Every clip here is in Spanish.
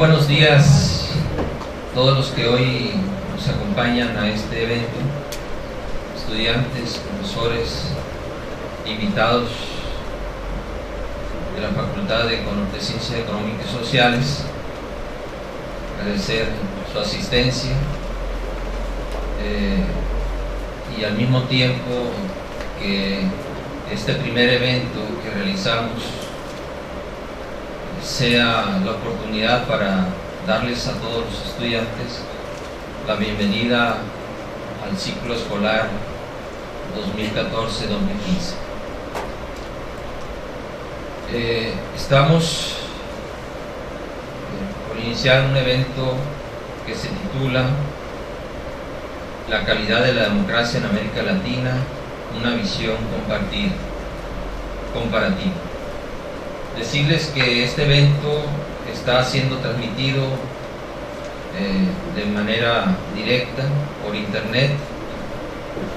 Buenos días a todos los que hoy nos acompañan a este evento, estudiantes, profesores, invitados de la Facultad de Ciencias Económicas y Sociales. Agradecer su asistencia y al mismo tiempo que este primer evento que realizamos sea la oportunidad para darles a todos los estudiantes la bienvenida al ciclo escolar 2014-2015. Estamos por iniciar un evento que se titula La calidad de la democracia en América Latina, una visión comparativa. Decirles que este evento está siendo transmitido de manera directa por internet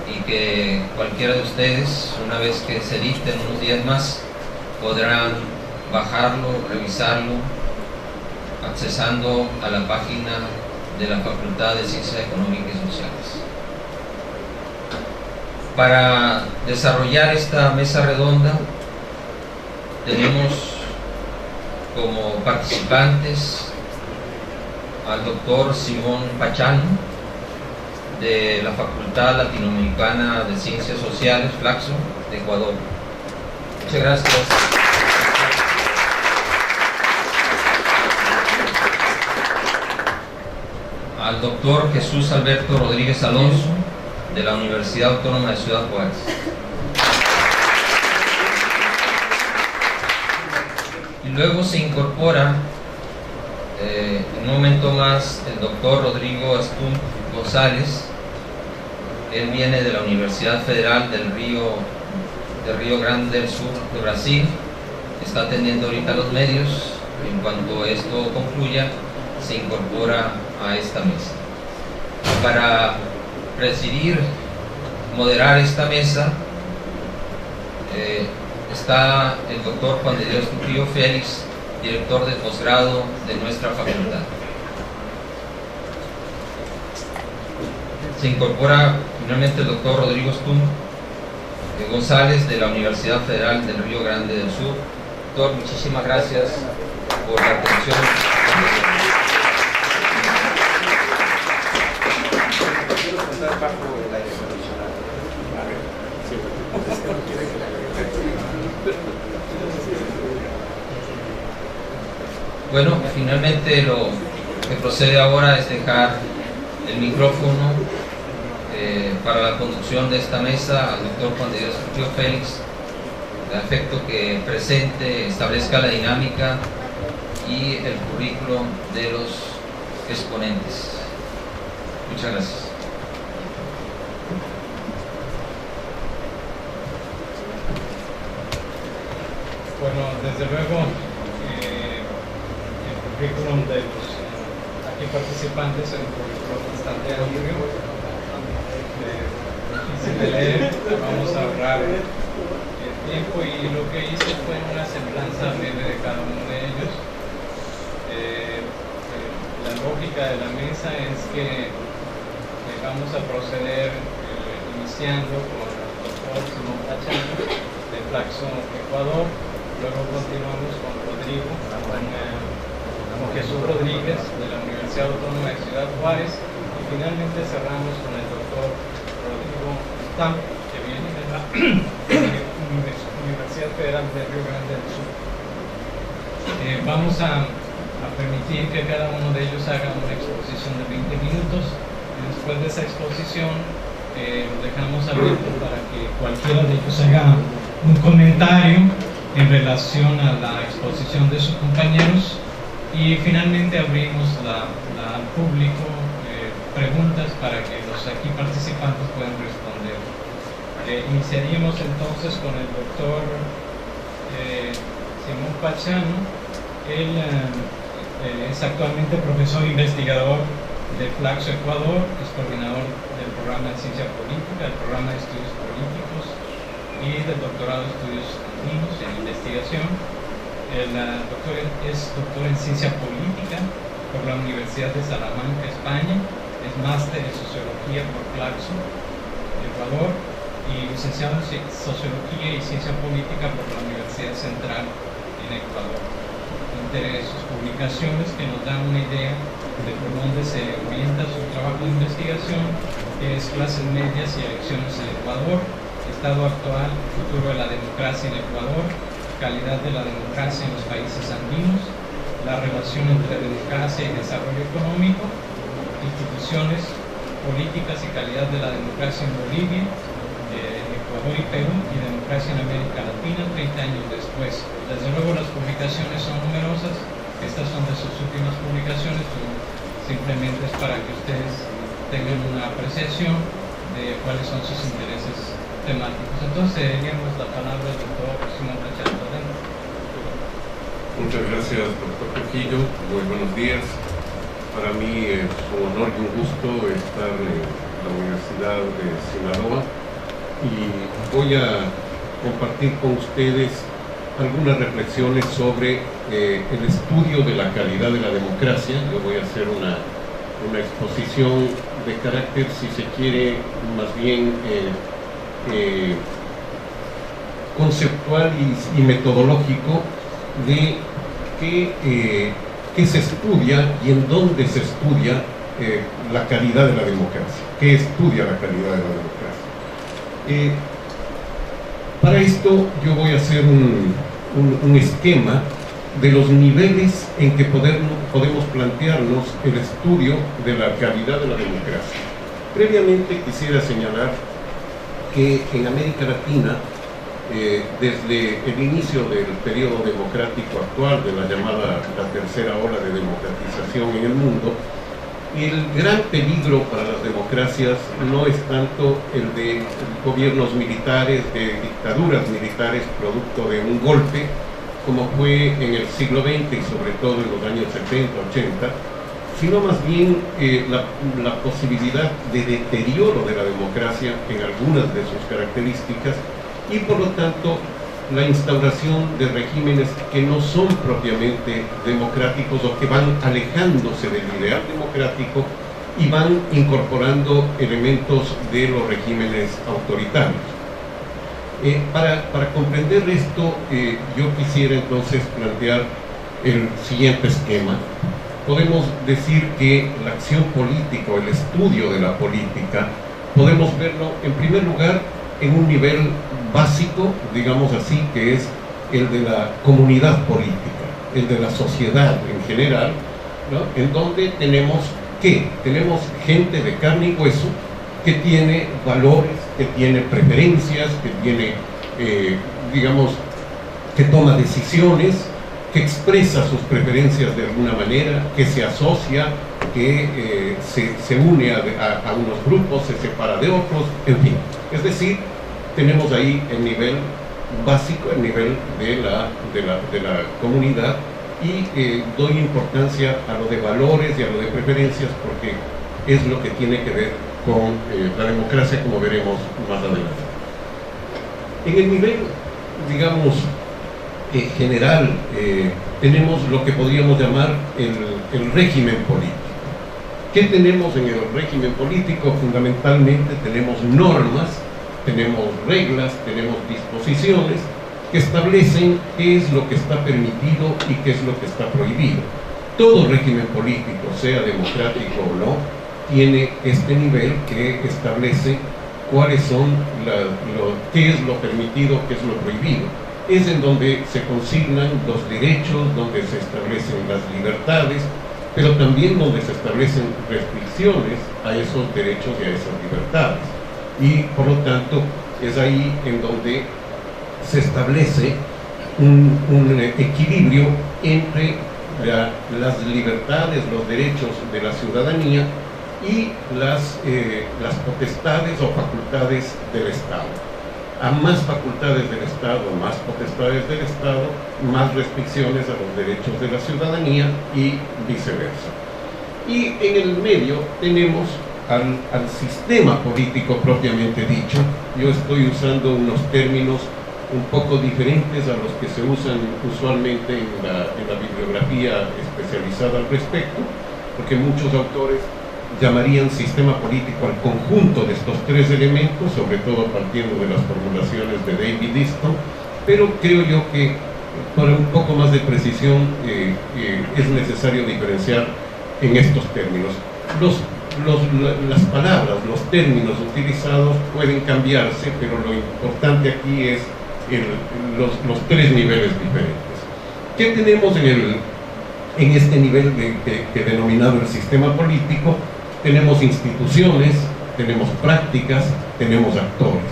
y que cualquiera de ustedes, una vez que se editen unos días más, podrán bajarlo, revisarlo, accesando a la página de la Facultad de Ciencias Económicas y Sociales. Para desarrollar esta mesa redonda tenemos como participantes al doctor Simón Pachano de la Facultad Latinoamericana de Ciencias Sociales, Flaxo, de Ecuador. Muchas gracias. Al doctor Jesús Alberto Rodríguez Alonso de la Universidad Autónoma de Ciudad Juárez. Y luego se incorpora en un momento más el doctor Rodrigo Astum González. Él viene de la Universidad Federal del Río Grande del Sur de Brasil. Está atendiendo ahorita los medios. En cuanto esto concluya, se incorpora a esta mesa. Para presidir, moderar esta mesa, está el doctor Juan de Dios Trujillo Félix, director de posgrado de nuestra facultad. Se incorpora finalmente el doctor Rodrigo Astum González de la Universidad Federal del Río Grande del Sur. Doctor, muchísimas gracias por la atención. Bueno, finalmente lo que procede ahora es dejar el micrófono para la conducción de esta mesa al doctor Juan de Dios Trujillo Félix, de efecto que presente, establezca la dinámica y el currículo de los exponentes. Muchas gracias. Bueno, desde luego el currículum de los aquí participantes es un currículum bastante amplio, difícil de leer. Vamos a ahorrar el tiempo y lo que hice fue una semblanza breve de cada uno de ellos. La lógica de la mesa es que vamos a proceder iniciando con el doctor Simón Pachano de Flaxo, Ecuador. Luego continuamos con Rodrigo, con Jesús Rodríguez de la Universidad Autónoma de Ciudad Juárez, y finalmente cerramos con el doctor Rodrigo Astum, que viene de la Universidad Federal del Río Grande del Sur. Vamos a permitir que cada uno de ellos haga una exposición de 20 minutos, y después de esa exposición lo dejamos abierto para que cualquiera de ellos haga un comentario en relación a la exposición de sus compañeros, y finalmente abrimos al público preguntas para que los aquí participantes puedan responder. Iniciaríamos entonces con el doctor Simón Pachano. Él es actualmente profesor investigador de Flaxo, Ecuador, es coordinador del programa de Ciencia Política, del programa de Estudios Políticos y del doctorado de Estudios Andinos en Investigación. El doctor es doctor en Ciencia Política por la Universidad de Salamanca, España. Es máster en Sociología por Claxo, Ecuador, y licenciado en Sociología y Ciencia Política por la Universidad Central en Ecuador. Entre sus publicaciones, que nos dan una idea de por dónde se orienta su trabajo de investigación, es Clases medias y elecciones en Ecuador, Estado actual, futuro de la democracia en Ecuador, calidad de la democracia en los países andinos, la relación entre democracia y desarrollo económico, instituciones, políticas y calidad de la democracia en Bolivia, Ecuador y Perú, y democracia en América Latina 30 años después. Desde luego las publicaciones son numerosas, estas son de sus últimas publicaciones, pero simplemente es para que ustedes tengan una apreciación de cuáles son sus intereses temáticos. Entonces, daríamos la palabra al doctor Simón Rechazto. Muchas gracias, doctor Trujillo. Muy buenos días. Para mí es un honor y un gusto estar en la Universidad de Sinaloa y voy a compartir con ustedes algunas reflexiones sobre el estudio de la calidad de la democracia. Yo voy a hacer una exposición de carácter, si se quiere, más bien conceptual y metodológico de qué se estudia y en dónde se estudia la calidad de la democracia. ¿Qué estudia la calidad de la democracia? Para esto yo voy a hacer un esquema de los niveles en que podemos plantearnos el estudio de la calidad de la democracia. Previamente quisiera señalar que en América Latina, desde el inicio del periodo democrático actual, de la llamada la tercera ola de democratización en el mundo, el gran peligro para las democracias no es tanto el de gobiernos militares, de dictaduras militares producto de un golpe, como fue en el siglo XX y sobre todo en los años 70, 80, sino más bien la posibilidad de deterioro de la democracia en algunas de sus características y por lo tanto la instauración de regímenes que no son propiamente democráticos o que van alejándose del ideal democrático y van incorporando elementos de los regímenes autoritarios. Para comprender esto, yo quisiera entonces plantear el siguiente esquema. Podemos decir que la acción política o el estudio de la política podemos verlo en primer lugar en un nivel básico, digamos así, que es el de la comunidad política, el de la sociedad en general, ¿no? En donde tenemos gente de carne y hueso que tiene valores, que tiene preferencias, que tiene, digamos, que toma decisiones, que expresa sus preferencias de alguna manera, que se asocia, que se une a unos grupos, se separa de otros, en fin. Es decir, tenemos ahí el nivel básico, el nivel de la comunidad, y doy importancia a lo de valores y a lo de preferencias porque es lo que tiene que ver con la democracia, como veremos más adelante. En el nivel, digamos, general, tenemos lo que podríamos llamar el régimen político. ¿Qué tenemos en el régimen político? Fundamentalmente tenemos normas, tenemos reglas, tenemos disposiciones que establecen qué es lo que está permitido y qué es lo que está prohibido. Todo régimen político, sea democrático o no, tiene este nivel que establece cuáles son qué es lo permitido, qué es lo prohibido. Es en donde se consignan los derechos, donde se establecen las libertades, pero también donde se establecen restricciones a esos derechos y a esas libertades. Y por lo tanto es ahí en donde se establece un equilibrio entre las libertades, los derechos de la ciudadanía y las potestades o facultades del Estado. A más facultades del Estado, más potestades del Estado, más restricciones a los derechos de la ciudadanía y viceversa. Y en el medio tenemos al sistema político propiamente dicho. Yo estoy usando unos términos un poco diferentes a los que se usan usualmente en la bibliografía especializada al respecto, porque muchos autores llamarían sistema político al conjunto de estos tres elementos, sobre todo partiendo de las formulaciones de David Easton, pero creo yo que para un poco más de precisión es necesario diferenciar en estos términos. Las palabras, los términos utilizados pueden cambiarse, pero lo importante aquí es los tres niveles diferentes. ¿Qué tenemos en este nivel que denominado el sistema político? Tenemos instituciones, tenemos prácticas, tenemos actores.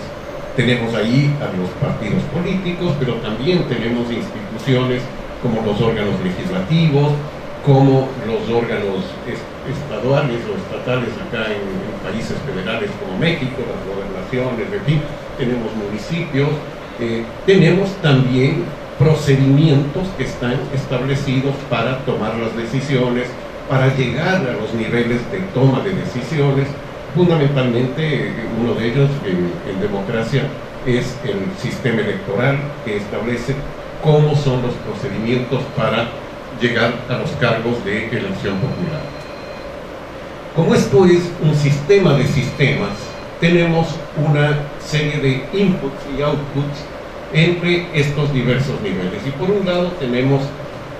Tenemos ahí a los partidos políticos, pero también tenemos instituciones como los órganos legislativos, como los órganos estaduales o estatales acá en países federales como México, las gobernaciones, en fin, tenemos municipios, tenemos también procedimientos que están establecidos para tomar las decisiones, para llegar a los niveles de toma de decisiones. Fundamentalmente, uno de ellos en democracia es el sistema electoral, que establece cómo son los procedimientos para llegar a los cargos de elección popular. Como esto es un sistema de sistemas, tenemos una serie de inputs y outputs entre estos diversos niveles. Y por un lado tenemos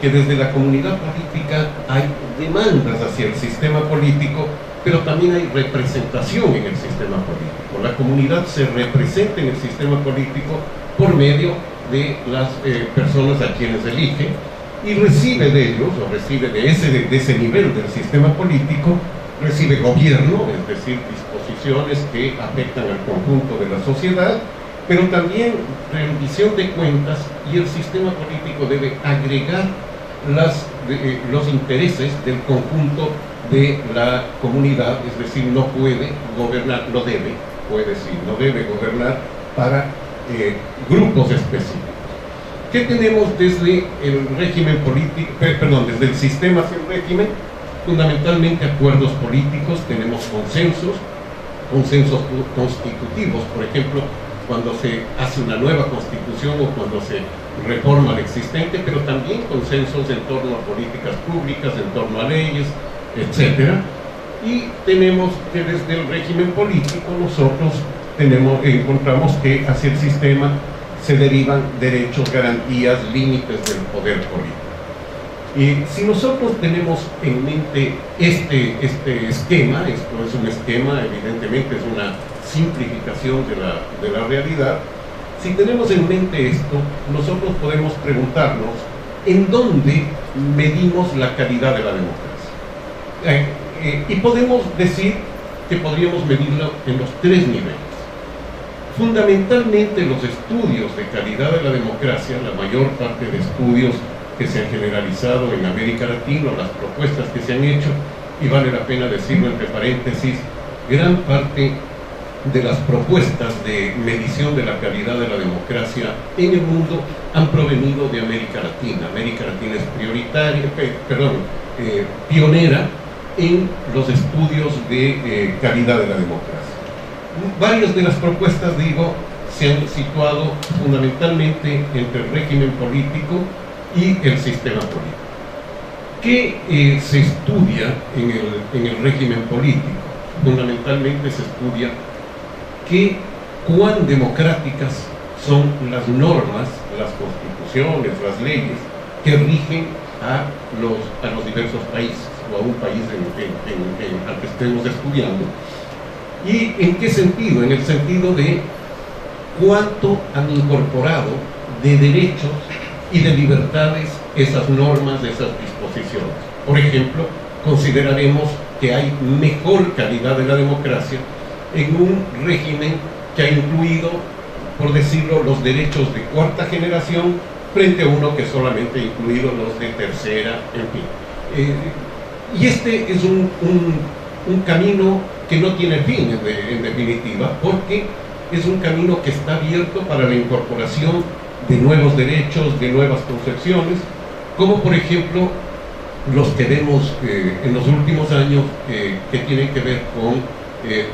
que desde la comunidad política hay demandas hacia el sistema político, pero también hay representación en el sistema político. La comunidad se representa en el sistema político por medio de las personas a quienes elige y recibe de ellos, o recibe de ese nivel del sistema político, recibe gobierno, es decir, disposiciones que afectan al conjunto de la sociedad, pero también rendición de cuentas, y el sistema político debe agregar los intereses del conjunto de la comunidad, es decir, no puede gobernar, no debe gobernar para grupos específicos. ¿Qué tenemos desde el régimen político, desde el sistema hacia el régimen? Fundamentalmente acuerdos políticos, tenemos consensos constitutivos, por ejemplo, cuando se hace una nueva constitución o cuando se reforma la existente, pero también consensos en torno a políticas públicas, en torno a leyes, etc. Y tenemos que desde el régimen político nosotros encontramos que hacia el sistema se derivan derechos, garantías, límites del poder político. Y si nosotros tenemos en mente este esquema, esto es un esquema, evidentemente es una simplificación de la realidad, si tenemos en mente esto, nosotros podemos preguntarnos en dónde medimos la calidad de la democracia. Y podemos decir que podríamos medirlo en los tres niveles. Fundamentalmente los estudios de calidad de la democracia, la mayor parte de estudios que se han generalizado en América Latina, las propuestas que se han hecho, y vale la pena decirlo entre paréntesis, gran parte de las propuestas de medición de la calidad de la democracia en el mundo han provenido de América Latina. América Latina es pionera en los estudios de calidad de la democracia. Varias de las propuestas, se han situado fundamentalmente entre el régimen político y el sistema político. ¿Qué se estudia en el régimen político? Fundamentalmente se estudia cuán democráticas son las normas, las constituciones, las leyes que rigen a los diversos países o a un país al que estemos estudiando. ¿Y en qué sentido? En el sentido de cuánto han incorporado de derechos y de libertades esas normas, esas disposiciones. Por ejemplo, consideraremos que hay mejor calidad de la democracia en un régimen que ha incluido, por decirlo, los derechos de cuarta generación frente a uno que solamente ha incluido los de tercera, en fin. Y este es un camino que no tiene fin en definitiva, porque es un camino que está abierto para la incorporación de nuevos derechos, de nuevas concepciones, como por ejemplo los que vemos en los últimos años que tienen que ver con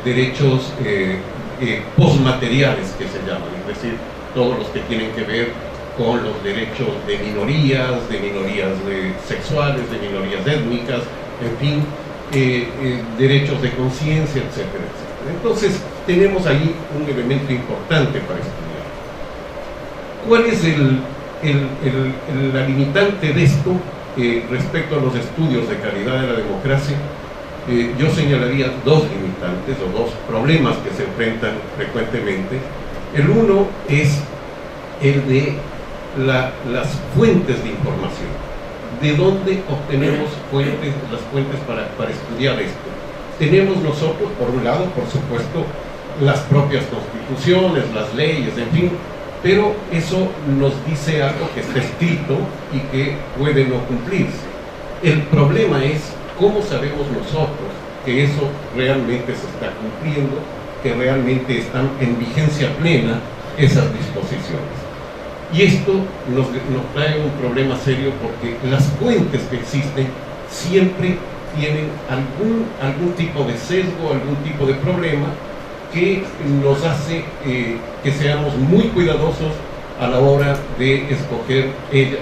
derechos postmateriales, que se llaman, es decir, todos los que tienen que ver con los derechos de minorías sexuales, de minorías étnicas, en fin, derechos de conciencia, etcétera, etcétera. Entonces, tenemos ahí un elemento importante para estudiar. ¿Cuál es la limitante de esto respecto a los estudios de calidad de la democracia? Yo señalaría dos limitantes o dos problemas que se enfrentan frecuentemente. El uno es el de las fuentes de información. ¿De dónde obtenemos las fuentes para estudiar esto? Tenemos nosotros, por un lado, por supuesto, las propias constituciones, las leyes, en fin, pero eso nos dice algo que está escrito y que puede no cumplirse. El problema es cómo sabemos nosotros que eso realmente se está cumpliendo, que realmente están en vigencia plena esas disposiciones. Y esto nos trae un problema serio porque las fuentes que existen siempre tienen algún tipo de sesgo, algún tipo de problema que nos hace que seamos muy cuidadosos a la hora de escoger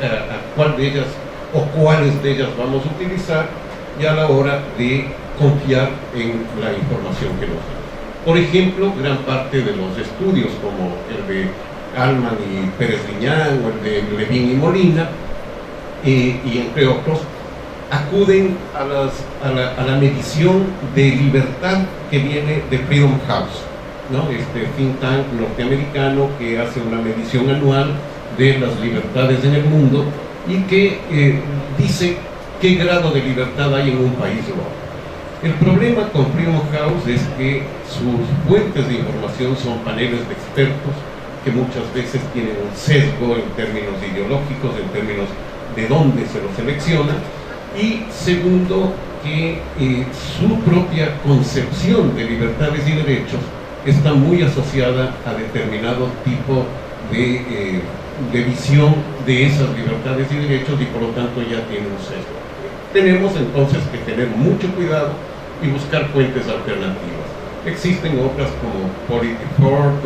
a cuál de ellas o cuáles de ellas vamos a utilizar y a la hora de confiar en la información que nos da. Por ejemplo, gran parte de los estudios como el de Alman y Pérez Liñán o el de Levin y Molina y entre otros acuden a la medición de libertad que viene de Freedom House, ¿no? Este think tank norteamericano que hace una medición anual de las libertades en el mundo y que dice qué grado de libertad hay en un país o otro. El problema con Freedom House es que sus fuentes de información son paneles de expertos que muchas veces tienen un sesgo en términos ideológicos, en términos de dónde se los selecciona, y segundo, que su propia concepción de libertades y derechos está muy asociada a determinado tipo de visión de esas libertades y derechos y por lo tanto ya tiene un sesgo. Tenemos entonces que tener mucho cuidado y buscar fuentes alternativas. Existen otras como PolitiFort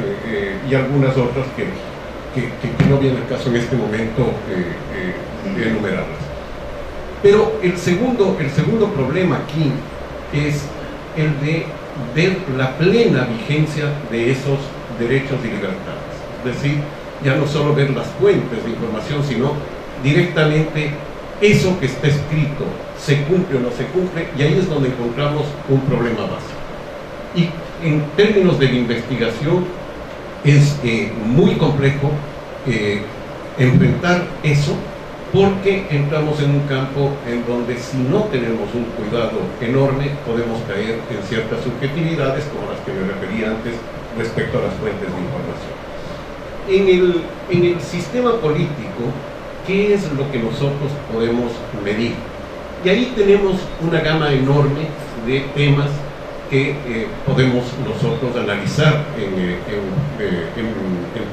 y algunas otras que no viene al caso en este momento enumerarlas. Pero el segundo problema aquí es el de ver la plena vigencia de esos derechos y libertades. Es decir, ya no solo ver las fuentes de información, sino directamente eso que está escrito, se cumple o no se cumple, y ahí es donde encontramos un problema básico. Y en términos de la investigación es muy complejo enfrentar eso, porque entramos en un campo en donde si no tenemos un cuidado enorme podemos caer en ciertas subjetividades como las que me refería antes respecto a las fuentes de información. En el sistema político, ¿qué es lo que nosotros podemos medir? Y ahí tenemos una gama enorme de temas que podemos nosotros analizar en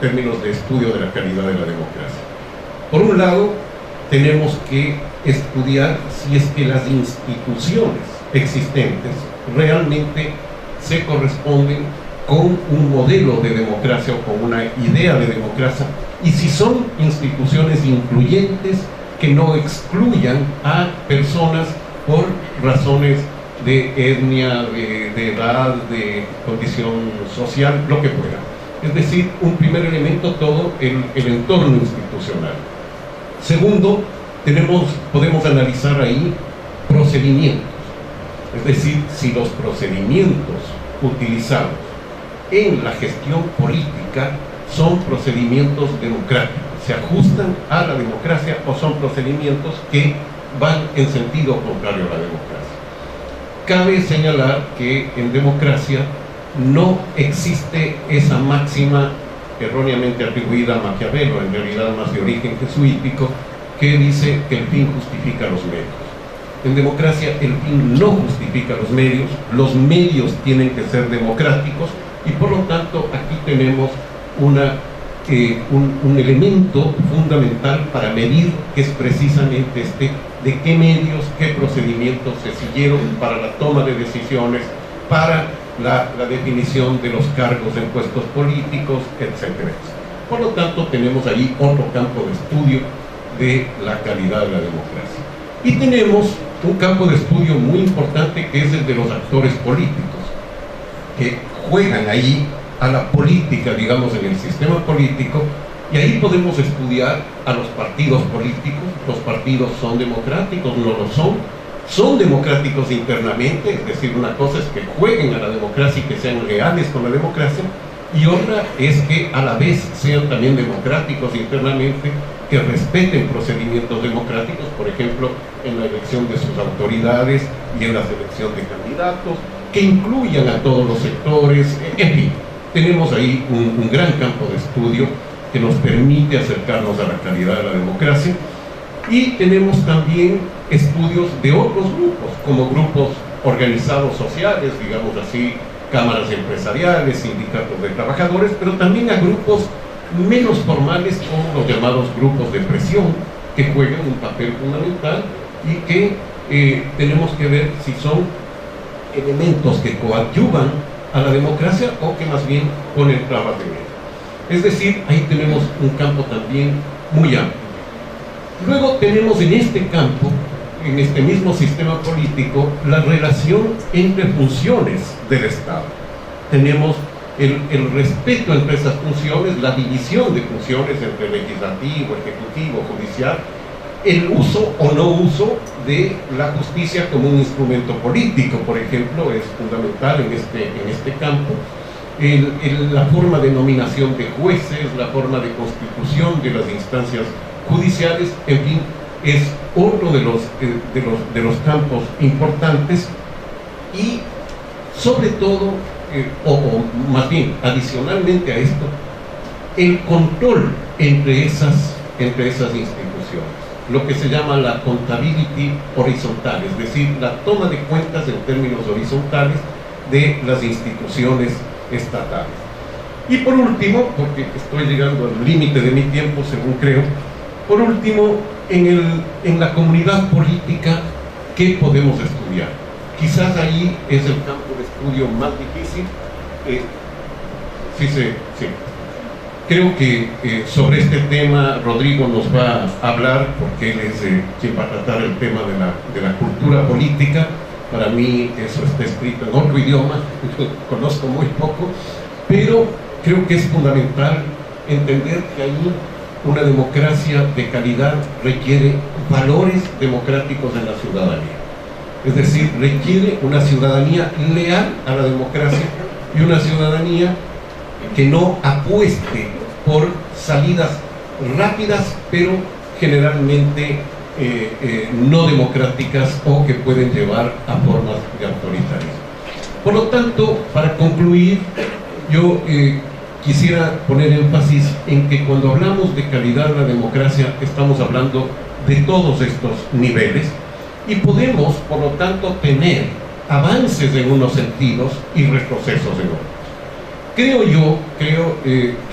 términos de estudio de la calidad de la democracia. Por un lado, tenemos que estudiar si es que las instituciones existentes realmente se corresponden con un modelo de democracia o con una idea de democracia, y si son instituciones incluyentes que no excluyan a personas por razones de etnia, de edad, de condición social, lo que fuera. Es decir, un primer elemento, todo el entorno institucional. Segundo, podemos analizar ahí procedimientos, es decir, si los procedimientos utilizados en la gestión política son procedimientos democráticos, se ajustan a la democracia o son procedimientos que van en sentido contrario a la democracia. Cabe señalar que en democracia no existe esa máxima erróneamente atribuida a Maquiavelo, en realidad más de origen jesuítico, que dice que el fin justifica los medios. En democracia el fin no justifica los medios tienen que ser democráticos, y por lo tanto aquí tenemos un elemento fundamental para medir, que es precisamente de qué medios, qué procedimientos se siguieron para la toma de decisiones, para la definición de los cargos en puestos políticos, etcétera. Por lo tanto, tenemos ahí otro campo de estudio de la calidad de la democracia. Y tenemos un campo de estudio muy importante, que es el de los actores políticos, que juegan ahí a la política, digamos, en el sistema político, y ahí podemos estudiar a los partidos políticos. Los partidos son democráticos, no lo son democráticos internamente, es decir, una cosa es que jueguen a la democracia y que sean leales con la democracia, y otra es que a la vez sean también democráticos internamente, que respeten procedimientos democráticos, por ejemplo, en la elección de sus autoridades y en la selección de candidatos, que incluyan a todos los sectores. En fin, tenemos ahí un gran campo de estudio que nos permite acercarnos a la calidad de la democracia. Y tenemos también estudios de otros grupos, como grupos organizados sociales, digamos así, cámaras empresariales, sindicatos de trabajadores, pero también a grupos menos formales, como los llamados grupos de presión, que juegan un papel fundamental y que tenemos que ver si son elementos que coadyuvan a la democracia o que más bien ponen trabas de medio. Es decir, ahí tenemos un campo también muy amplio. Luego tenemos en este campo, en este mismo sistema político, la relación entre funciones del Estado. Tenemos el respeto entre esas funciones, la división de funciones entre legislativo, ejecutivo, judicial, el uso o no uso de la justicia como un instrumento político, por ejemplo, es fundamental en este campo. La forma de nominación de jueces, la forma de constitución de las instancias judiciales, en fin, es otro de los campos importantes. Y sobre todo, o más bien adicionalmente a esto, el control entre esas instituciones, lo que se llama la accountability horizontal, es decir, la toma de cuentas en términos horizontales de las instituciones estatales. Y por último, porque estoy llegando al límite de mi tiempo, según creo, por último, en la comunidad política, ¿qué podemos estudiar? Quizás ahí es el campo de estudio más difícil. Sí. Creo que sobre este tema Rodrigo nos va a hablar, porque él es quien va a tratar el tema de la cultura política. Para mí eso está escrito en otro idioma, conozco muy poco, pero creo que es fundamental entender que ahí una democracia de calidad requiere valores democráticos en la ciudadanía. Es decir, requiere una ciudadanía leal a la democracia y una ciudadanía que no apueste por salidas rápidas, pero generalmente no democráticas o que pueden llevar a formas de autoritarismo. Por lo tanto, para concluir, yo quisiera poner énfasis en que cuando hablamos de calidad de la democracia estamos hablando de todos estos niveles y podemos, por lo tanto, tener avances en unos sentidos y retrocesos en otros. Creo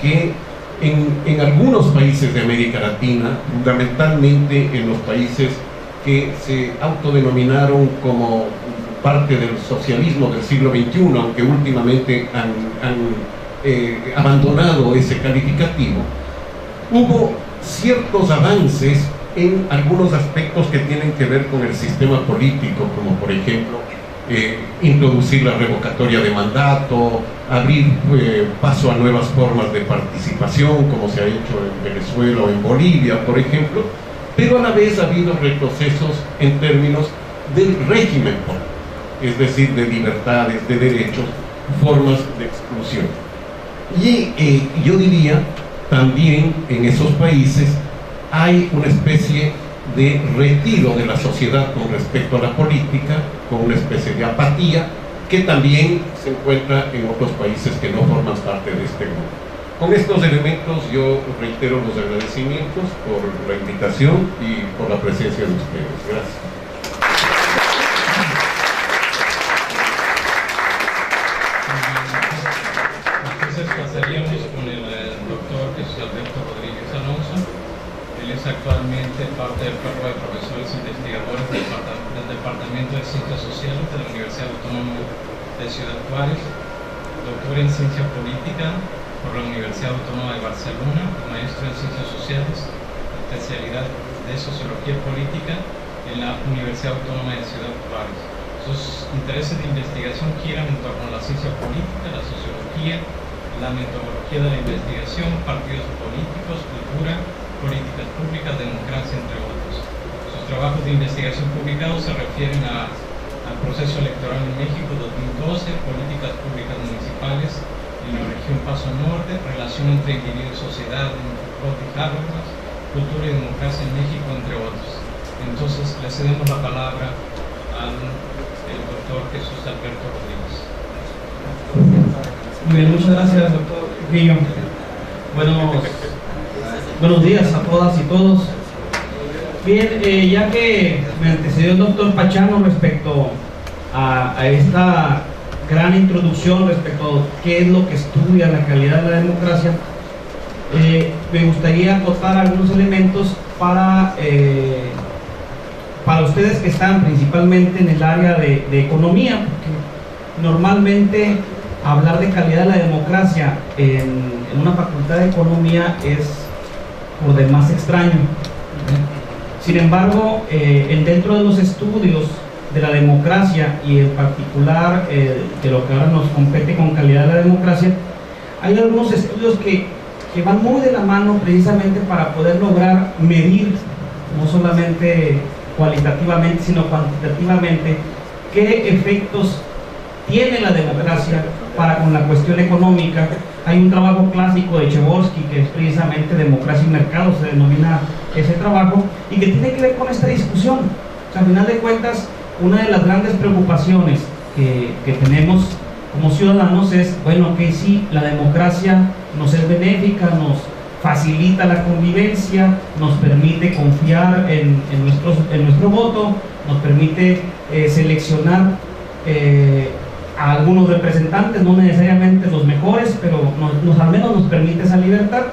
que en algunos países de América Latina, fundamentalmente en los países que se autodenominaron como parte del socialismo del siglo XXI, aunque últimamente han abandonado ese calificativo, hubo ciertos avances en algunos aspectos que tienen que ver con el sistema político, como por ejemplo introducir la revocatoria de mandato, abrir paso a nuevas formas de participación, como se ha hecho en Venezuela o en Bolivia, por ejemplo, pero a la vez ha habido retrocesos en términos del régimen político, es decir, de libertades, de derechos, formas de exclusión. Y yo diría, también en esos países hay una especie de retiro de la sociedad con respecto a la política, con una especie de apatía, que también se encuentra en otros países que no forman parte de este grupo. Con estos elementos yo reitero los agradecimientos por la invitación y por la presencia de ustedes. Gracias. Entonces pasaríamos con el doctor Jesús Alberto Rodríguez Alonso. Él es actualmente parte del cuerpo de profesores investigadores del Departamento de Ciencias Sociales de la Universidad Autónoma de Ciudad Juárez, doctor en Ciencia Política, por la Universidad Autónoma de Barcelona, maestro en Ciencias Sociales, especialidad de Sociología Política en la Universidad Autónoma de Ciudad Juárez. Sus intereses de investigación giran en torno a la ciencia política, la sociología, la metodología de la investigación, partidos políticos, cultura, políticas públicas, democracia, entre otros. Sus trabajos de investigación publicados se refieren al proceso electoral en México 2012, políticas públicas municipales en la región Paso Norte, relación entre individuo y sociedad en Foucault y Habermas, cultura y democracia en México, entre otros. Entonces le cedemos la palabra al doctor Jesús Alberto Rodríguez. Muy bien, muchas gracias, doctor Grillo. Buenos días a todas y todos. Bien, ya que me antecedió el doctor Pachano respecto a esta gran introducción respecto a qué es lo que estudia la calidad de la democracia, me gustaría acotar algunos elementos para ustedes que están principalmente en el área de economía, porque normalmente hablar de calidad de la democracia en una facultad de economía es por demás extraño. Sin embargo, dentro de los estudios de la democracia y en particular de lo que ahora nos compete con calidad de la democracia, hay algunos estudios que van muy de la mano precisamente para poder lograr medir, no solamente cualitativamente, sino cuantitativamente, qué efectos tiene la democracia para con la cuestión económica. Hay un trabajo clásico de Przeworski que es precisamente Democracia y Mercado, se denomina ese trabajo, y que tiene que ver con esta discusión. O sea, al final de cuentas, una de las grandes preocupaciones que tenemos como ciudadanos es, bueno, que sí, la democracia nos es benéfica, nos facilita la convivencia, nos permite confiar en nuestro voto, nos permite seleccionar a algunos representantes, no necesariamente los mejores, pero al menos nos permite esa libertad.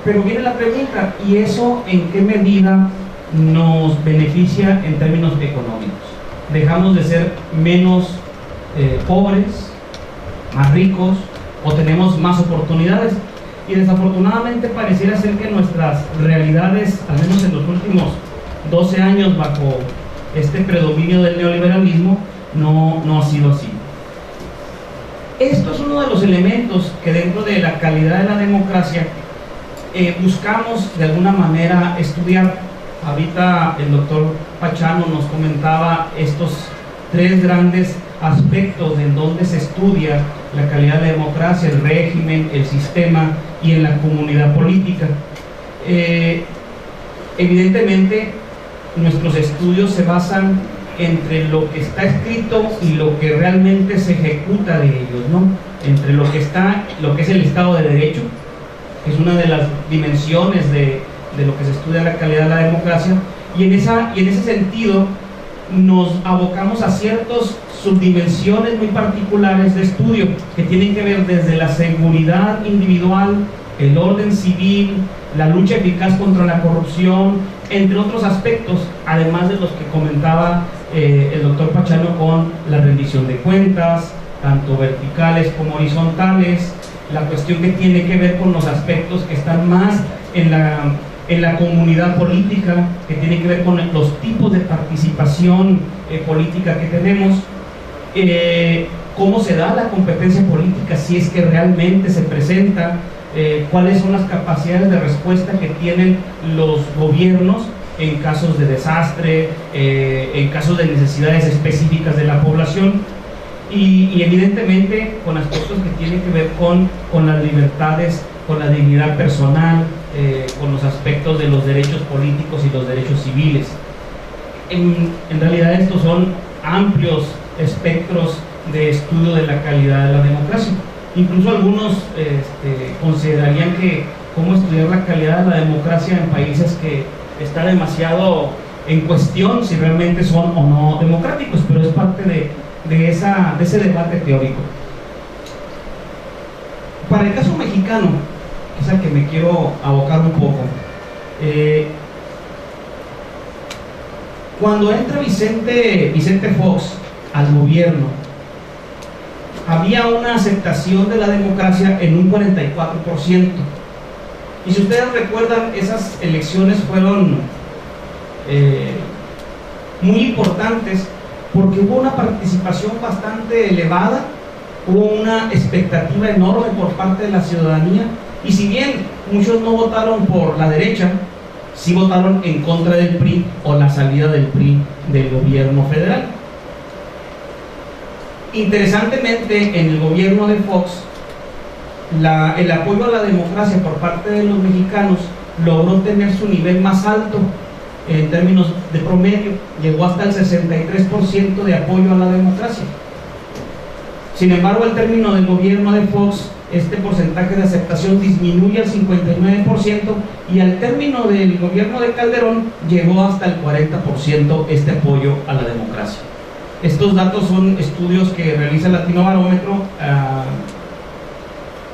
Pero viene la pregunta, ¿y eso en qué medida nos beneficia en términos económicos? ¿Dejamos de ser menos pobres, más ricos, o tenemos más oportunidades? Y desafortunadamente pareciera ser que nuestras realidades, al menos en los últimos 12 años bajo este predominio del neoliberalismo, no ha sido así. Esto es uno de los elementos que dentro de la calidad de la democracia buscamos de alguna manera estudiar. Ahorita el doctor Pachano nos comentaba estos tres grandes aspectos en donde se estudia la calidad de la democracia: el régimen, el sistema y en la comunidad política. Evidentemente nuestros estudios se basan entre lo que está escrito y lo que realmente se ejecuta de ellos, ¿no? Entre lo que es el Estado de Derecho, que es una de las dimensiones de lo que se estudia la calidad de la democracia, y en ese sentido nos abocamos a ciertas subdimensiones muy particulares de estudio que tienen que ver desde la seguridad individual, el orden civil, la lucha eficaz contra la corrupción, entre otros aspectos, además de los que comentaba el doctor Pachano con la rendición de cuentas, tanto verticales como horizontales, la cuestión que tiene que ver con los aspectos que están más en la comunidad política, que tiene que ver con los tipos de participación política que tenemos, cómo se da la competencia política, si es que realmente se presenta, cuáles son las capacidades de respuesta que tienen los gobiernos en casos de desastre, en casos de necesidades específicas de la población, y evidentemente con aspectos que tienen que ver con las libertades, con la dignidad personal, con los aspectos de los derechos políticos y los derechos civiles. En realidad estos son amplios espectros de estudio de la calidad de la democracia. Incluso algunos considerarían que cómo estudiar la calidad de la democracia en países que está demasiado en cuestión si realmente son o no democráticos, pero es parte de ese debate teórico. Para el caso mexicano, que es al que me quiero abocar un poco, cuando entra Vicente Fox al gobierno, había una aceptación de la democracia en un 44%. Y si ustedes recuerdan, esas elecciones fueron muy importantes porque hubo una participación bastante elevada, hubo una expectativa enorme por parte de la ciudadanía, y si bien muchos no votaron por la derecha, sí votaron en contra del PRI o la salida del PRI del gobierno federal. Interesantemente, en el gobierno de Fox, el apoyo a la democracia por parte de los mexicanos logró tener su nivel más alto en términos de promedio, llegó hasta el 63% de apoyo a la democracia. Sin embargo, al término del gobierno de Fox, este porcentaje de aceptación disminuye al 59%, y al término del gobierno de Calderón llegó hasta el 40% este apoyo a la democracia. Estos datos son estudios que realiza Latinobarómetro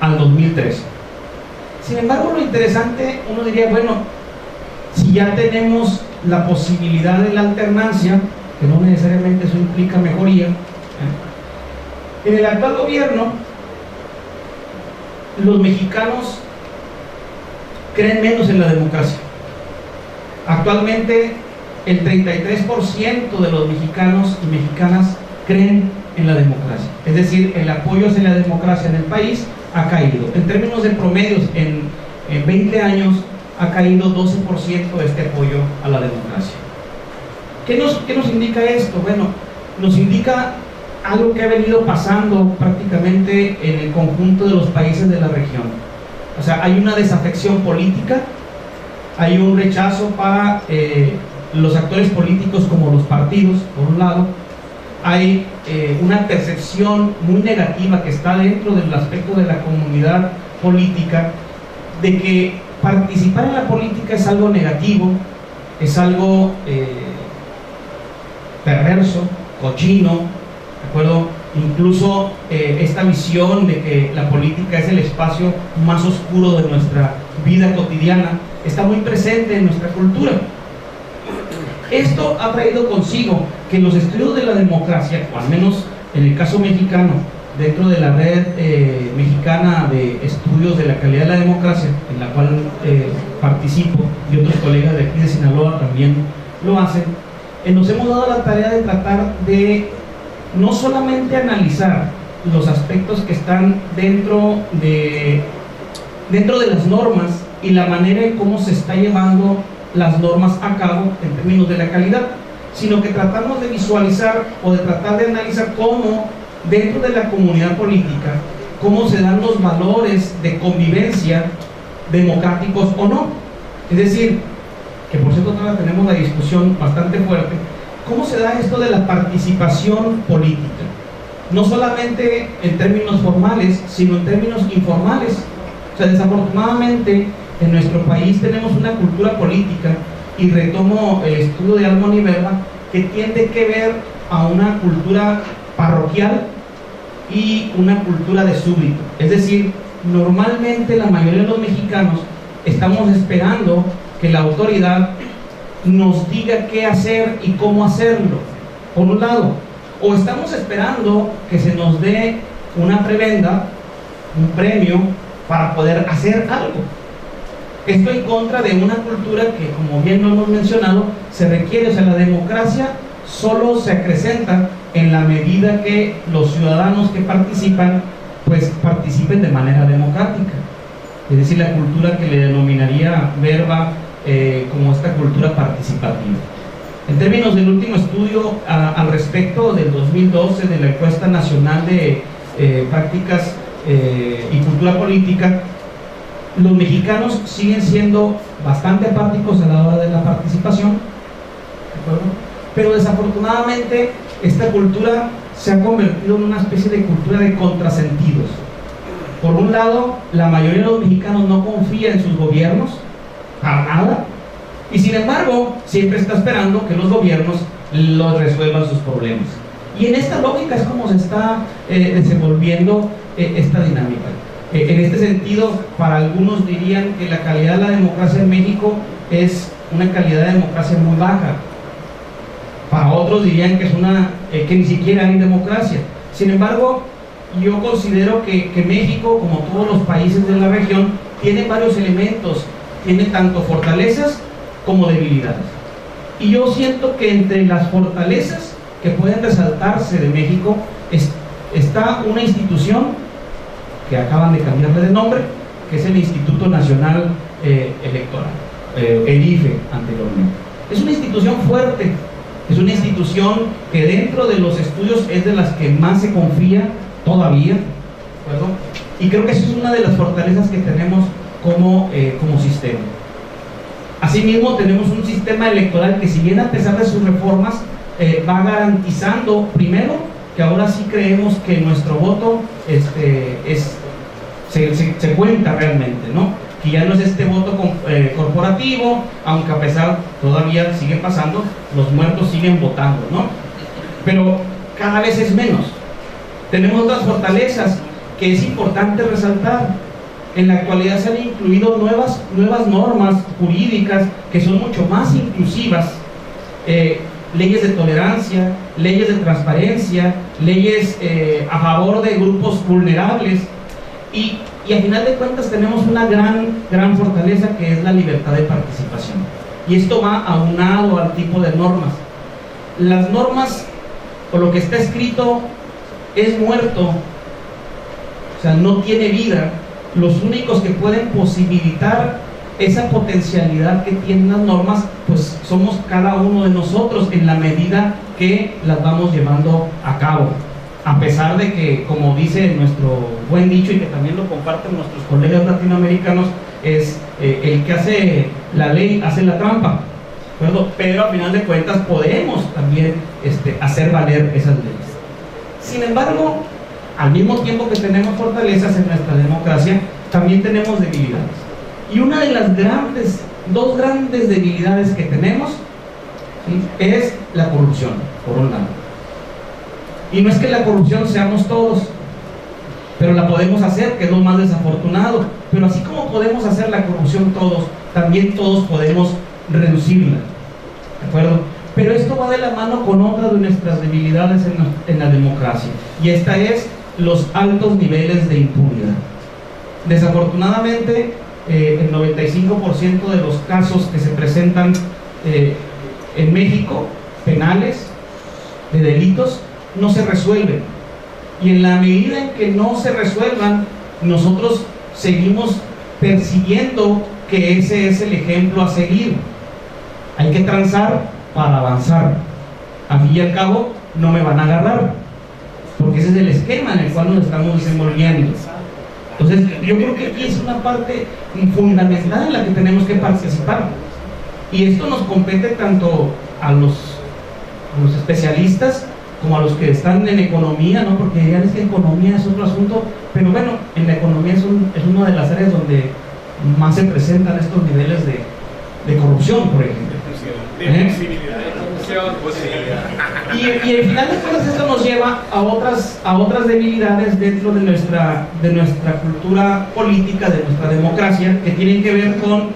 al 2013. Sin embargo, lo interesante, uno diría, bueno, si ya tenemos la posibilidad de la alternancia, que no necesariamente eso implica mejoría, en el actual gobierno los mexicanos creen menos en la democracia. Actualmente el 33% de los mexicanos y mexicanas creen en la democracia, es decir, el apoyo hacia la democracia en el país ha caído. En términos de promedios, en 20 años ha caído 12% de este apoyo a la democracia. ¿Qué nos indica esto? Bueno, nos indica algo que ha venido pasando prácticamente en el conjunto de los países de la región. O sea, hay una desafección política, hay un rechazo para los actores políticos como los partidos, por un lado. Hay una percepción muy negativa que está dentro del aspecto de la comunidad política, de que participar en la política es algo negativo, es algo perverso, cochino, ¿de acuerdo? Incluso esta visión de que la política es el espacio más oscuro de nuestra vida cotidiana está muy presente en nuestra cultura. Esto ha traído consigo que los estudios de la democracia, o al menos en el caso mexicano, dentro de la red mexicana de estudios de la calidad de la democracia, en la cual participo, y otros colegas de aquí de Sinaloa también lo hacen, nos hemos dado la tarea de tratar de no solamente analizar los aspectos que están dentro de las normas y la manera en cómo se está llevando las normas a cabo en términos de la calidad, sino que tratamos de visualizar o de tratar de analizar cómo dentro de la comunidad política, cómo se dan los valores de convivencia democráticos o no. Es decir, que por cierto todavía tenemos la discusión bastante fuerte, cómo se da esto de la participación política, no solamente en términos formales, sino en términos informales. O sea, desafortunadamente en nuestro país tenemos una cultura política, y retomo el estudio de Almon y Verba, que tiende que ver a una cultura parroquial y una cultura de súbdito. Es decir, normalmente la mayoría de los mexicanos estamos esperando que la autoridad nos diga qué hacer y cómo hacerlo, por un lado, o estamos esperando que se nos dé una prebenda, un premio para poder hacer algo. Esto en contra de una cultura que, como bien lo hemos mencionado, se requiere. O sea, la democracia solo se acrecenta en la medida que los ciudadanos que participan, pues participen de manera democrática. Es decir, la cultura que le denominaría Verba como esta cultura participativa. En términos del último estudio al respecto del 2012 de la encuesta nacional de prácticas y cultura política, los mexicanos siguen siendo bastante apáticos a la hora de la participación, ¿de acuerdo? Pero desafortunadamente esta cultura se ha convertido en una especie de cultura de contrasentidos. Por un lado, la mayoría de los mexicanos no confía en sus gobiernos para nada, y sin embargo siempre está esperando que los gobiernos los resuelvan sus problemas. Y en esta lógica es como se está desenvolviendo esta dinámica. En este sentido, para algunos dirían que la calidad de la democracia en México es una calidad de democracia muy baja. Para otros dirían que es que ni siquiera hay democracia. Sin embargo, yo considero que México, como todos los países de la región, tiene varios elementos, tiene tanto fortalezas como debilidades. Y yo siento que entre las fortalezas que pueden resaltarse de México está una institución que acaban de cambiarle de nombre, que es el Instituto Nacional Electoral, el IFE anteriormente. Es una institución fuerte, es una institución que dentro de los estudios es de las que más se confía todavía, ¿verdad? Y creo que esa es una de las fortalezas que tenemos como sistema. Asimismo, tenemos un sistema electoral que, si bien a pesar de sus reformas, va garantizando, primero, que ahora sí creemos que nuestro voto se cuenta realmente, ¿no? Que ya no es este voto corporativo, aunque a pesar todavía sigue pasando, los muertos siguen votando, ¿no? Pero cada vez es menos. Tenemos otras fortalezas que es importante resaltar. En la actualidad se han incluido nuevas normas jurídicas que son mucho más inclusivas, leyes de tolerancia, leyes de transparencia, leyes a favor de grupos vulnerables, y a final de cuentas tenemos una gran fortaleza, que es la libertad de participación. Y esto va aunado al tipo de normas. Las normas, o lo que está escrito, es muerto, o sea, no tiene vida. Los únicos que pueden posibilitar esa potencialidad que tienen las normas, pues somos cada uno de nosotros, en la medida que las vamos llevando a cabo. A pesar de que, como dice nuestro buen dicho, y que también lo comparten nuestros colegas latinoamericanos, es el que hace la ley hace la trampa, ¿verdad? Pero a final de cuentas podemos también hacer valer esas leyes. Sin embargo, al mismo tiempo que tenemos fortalezas en nuestra democracia, también tenemos debilidades. Y una de las dos grandes debilidades que tenemos, ¿sí?, es la corrupción, por un lado. Y no es que la corrupción seamos todos, pero la podemos hacer, que es lo más desafortunado. Pero así como podemos hacer la corrupción todos, también todos podemos reducirla, ¿de acuerdo? Pero esto va de la mano con otra de nuestras debilidades en la democracia, y esta es los altos niveles de impunidad. Desafortunadamente, el 95% de los casos que se presentan en México, penales, de delitos, no se resuelven. Y en la medida en que no se resuelvan, nosotros seguimos persiguiendo que ese es el ejemplo a seguir. Hay que transar para avanzar. Al fin y al cabo, no me van a agarrar, porque ese es el esquema en el cual nos estamos desenvolviendo. Entonces, yo creo que aquí es una parte fundamental en la que tenemos que participar. Y esto nos compete tanto a los especialistas como a los que están en economía, ¿no? Porque ya es que economía es otro asunto, pero bueno, en la economía es una de las áreas donde más se presentan estos niveles de corrupción, por ejemplo. Y al final de cuentas esto nos lleva a otras debilidades dentro de nuestra cultura política, de nuestra democracia, que tienen que ver con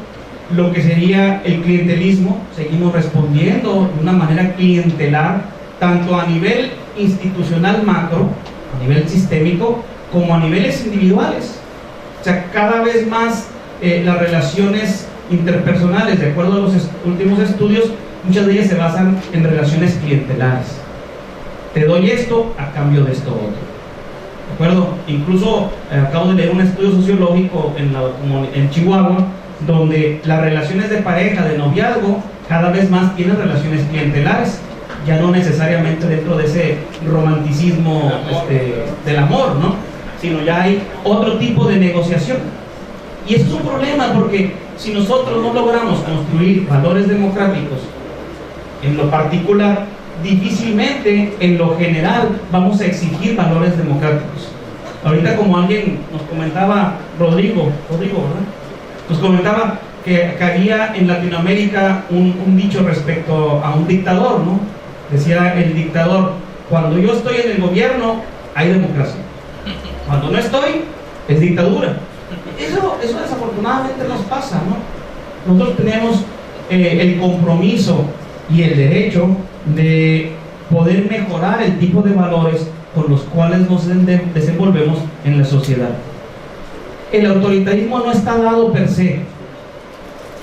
lo que sería el clientelismo. Seguimos respondiendo de una manera clientelar, tanto a nivel institucional macro, a nivel sistémico, como a niveles individuales. O sea, cada vez más las relaciones interpersonales, de acuerdo a los últimos estudios, muchas de ellas se basan en relaciones clientelares. Te doy esto a cambio de esto otro, ¿de acuerdo? Incluso acabo de leer un estudio sociológico en Chihuahua, donde las relaciones de pareja, de noviazgo, cada vez más tienen relaciones clientelares, ya no necesariamente dentro de ese romanticismo del amor, ¿no? Sino ya hay otro tipo de negociación. Y esto es un problema, porque si nosotros no logramos construir valores democráticos en lo particular, difícilmente en lo general vamos a exigir valores democráticos. Ahorita, como alguien nos comentaba, Rodrigo, ¿verdad? Nos comentaba que había en Latinoamérica un dicho respecto a un dictador, ¿no? Decía el dictador: cuando yo estoy en el gobierno hay democracia, cuando no estoy es dictadura. Eso desafortunadamente nos pasa, ¿no? Nosotros tenemos el compromiso y el derecho de poder mejorar el tipo de valores con los cuales nos desenvolvemos en la sociedad. El autoritarismo no está dado per se,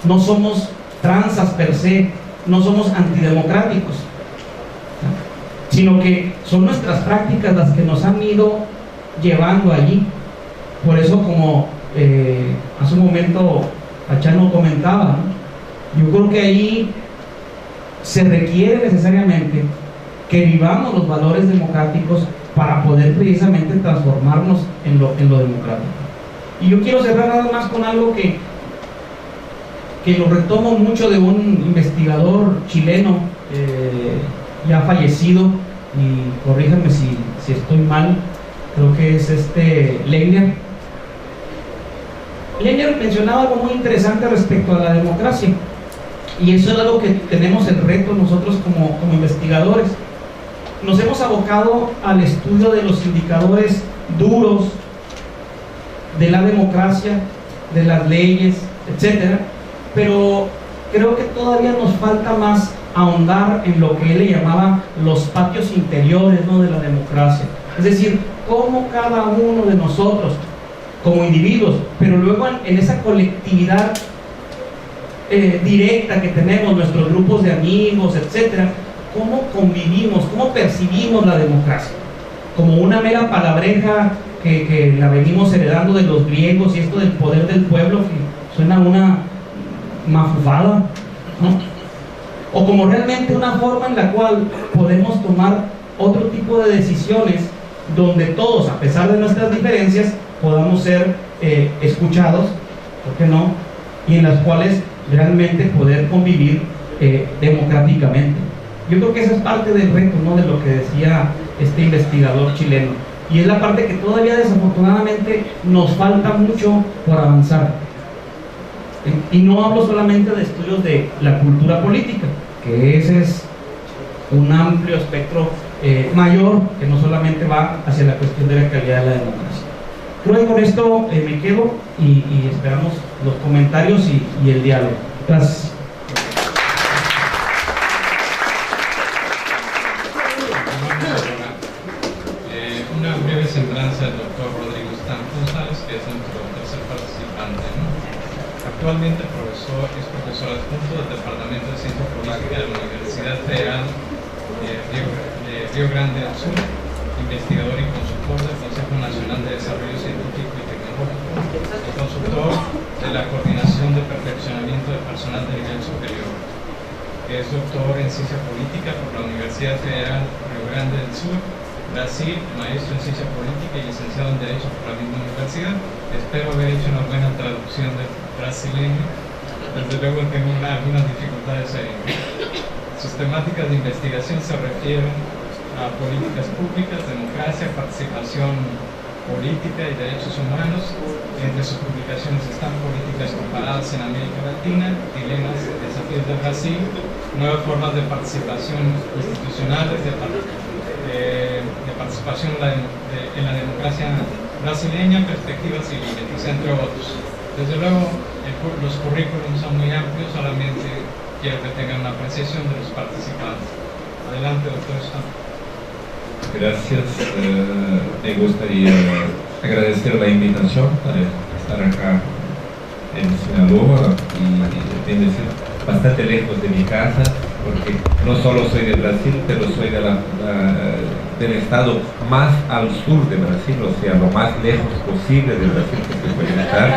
no somos tranzas per se, no somos antidemocráticos, sino que son nuestras prácticas las que nos han ido llevando allí. Por eso, como hace un momento Achano comentaba, ¿no? Yo creo que ahí se requiere necesariamente que vivamos los valores democráticos para poder precisamente transformarnos en lo democrático. Y yo quiero cerrar nada más con algo que lo retomo mucho de un investigador chileno ya fallecido, y corríjanme si estoy mal, creo que es Leiner. Leiner mencionaba algo muy interesante respecto a la democracia, y eso es algo que tenemos el reto nosotros como investigadores. Nos hemos abocado al estudio de los indicadores duros de la democracia, de las leyes, etcétera, pero creo que todavía nos falta más ahondar en lo que él le llamaba los patios interiores, ¿no?, de la democracia. Es decir, cómo cada uno de nosotros como individuos, pero luego en esa colectividad directa que tenemos, nuestros grupos de amigos, etcétera, cómo convivimos, cómo percibimos la democracia, como una mera palabreja que la venimos heredando de los griegos, y esto del poder del pueblo, que suena una mafufada, ¿no? O como realmente una forma en la cual podemos tomar otro tipo de decisiones donde todos, a pesar de nuestras diferencias, podamos ser escuchados, ¿por qué no?, y en las cuales realmente poder convivir democráticamente. Yo creo que esa es parte del reto, ¿no?, de lo que decía este investigador chileno, y es la parte que todavía desafortunadamente nos falta mucho por avanzar. Y no hablo solamente de estudios de la cultura política, que ese es un amplio espectro mayor, que no solamente va hacia la cuestión de la calidad de la democracia. Creo que con esto me quedo y esperamos los comentarios y el diálogo. Gracias. Una breve semblanza del doctor Rodrigo González, que es nuestro tercer participante, ¿no? Actualmente es profesor adjunto del Departamento de Ciencia Política de la Universidad Federal de Río Grande del Sur, investigador y consultor del Consejo Nacional de Desarrollo Científico y Tecnológico, y consultor de la Coordinación de Perfeccionamiento de Personal de Nivel Superior, que es doctor en Ciencia Política por la Universidad Federal Río Grande del Sur, Brasil, maestro en Ciencia Política y licenciado en Derecho por la misma universidad. Espero haber hecho una buena traducción del brasileño. Desde luego tengo algunas dificultades ahí. Sus temáticas de investigación se refieren a políticas públicas, democracia, participación política y derechos humanos. Entre sus publicaciones están políticas comparadas en América Latina, dilemas, desafíos del Brasil, nuevas formas de participación institucionales, de participación en la democracia brasileña, perspectivas y límites, entre otros. Desde luego, los currículums son muy amplios, solamente quiero que tengan una apreciación de los participantes. Adelante, doctor Stam. Gracias. Me gustaría agradecer la invitación para estar acá en Sinaloa y decir, bastante lejos de mi casa, porque no solo soy de Brasil, pero soy del estado más al sur de Brasil, o sea, lo más lejos posible de Brasil que se puede estar.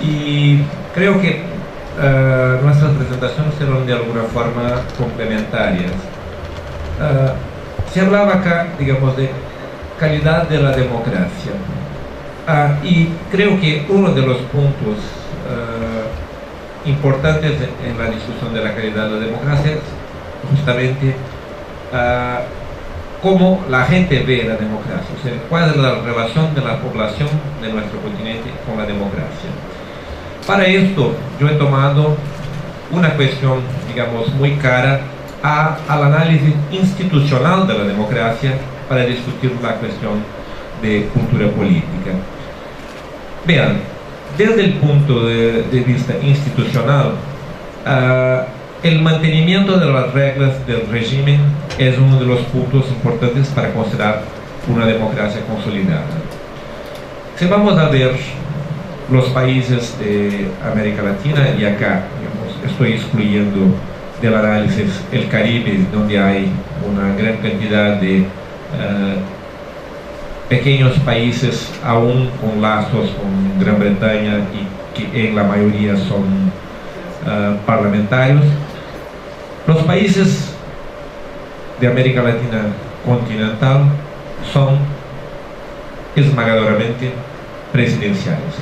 Y creo que nuestras presentaciones serán de alguna forma complementarias. Se hablaba acá, digamos, de calidad de la democracia, y creo que uno de los puntos importantes en la discusión de la calidad de la democracia es justamente cómo la gente ve la democracia, o sea, cuál es la relación de la población de nuestro continente con la democracia. Para esto yo he tomado una cuestión, digamos, muy cara al análisis institucional de la democracia para discutir la cuestión de cultura política. Vean, desde el punto de vista institucional, el mantenimiento de las reglas del régimen es uno de los puntos importantes para considerar una democracia consolidada. Si vamos a ver los países de América Latina, y acá digamos, estoy excluyendo del análisis el Caribe, donde hay una gran cantidad de pequeños países aún con lazos con Gran Bretaña y que en la mayoría son parlamentarios. Los países de América Latina continental son esmagadoramente presidenciales.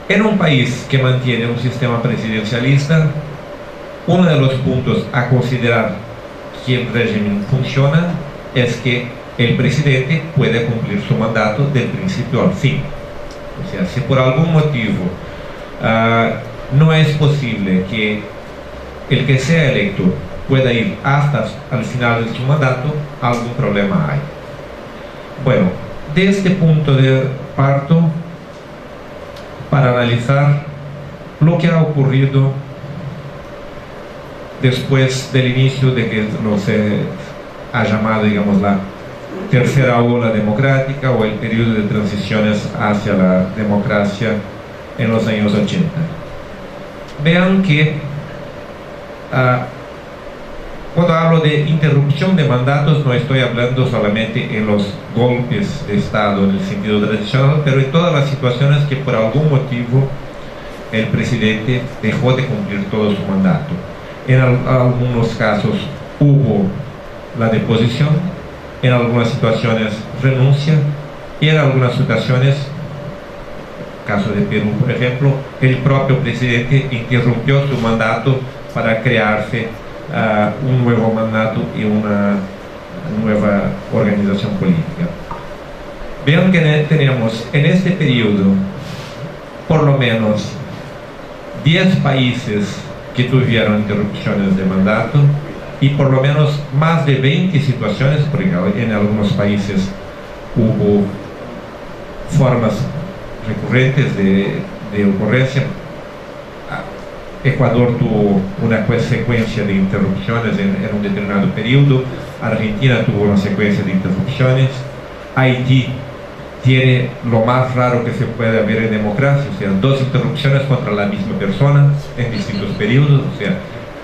En un país que mantiene un sistema presidencialista, uno de los puntos a considerar que el régimen funciona es que el presidente puede cumplir su mandato del principio al fin. O sea, si por algún motivo no es posible que el que sea electo pueda ir hasta el final de su mandato, algún problema hay. Bueno, de este punto de parto para analizar lo que ha ocurrido después del inicio de que no se ha llamado, digamos, la tercera ola democrática o el periodo de transiciones hacia la democracia en los años 80. Vean que cuando hablo de interrupción de mandatos no estoy hablando solamente en los golpes de Estado en el sentido tradicional, pero en todas las situaciones que por algún motivo el presidente dejó de cumplir todo su mandato. En algunos casos hubo la deposición, en algunas situaciones renuncia y en algunas situaciones, caso de Perú por ejemplo, el propio presidente interrumpió su mandato para crearse un nuevo mandato y una nueva organización política. Vean que tenemos en este periodo por lo menos 10 países que tuvieron interrupciones de mandato y por lo menos más de 20 situaciones, porque en algunos países hubo formas recurrentes de ocurrencia. Ecuador tuvo una secuencia de interrupciones en un determinado periodo, Argentina tuvo una secuencia de interrupciones, Haití tiene lo más raro que se puede haber en democracia, o sea, 2 interrupciones contra la misma persona en distintos periodos, o sea,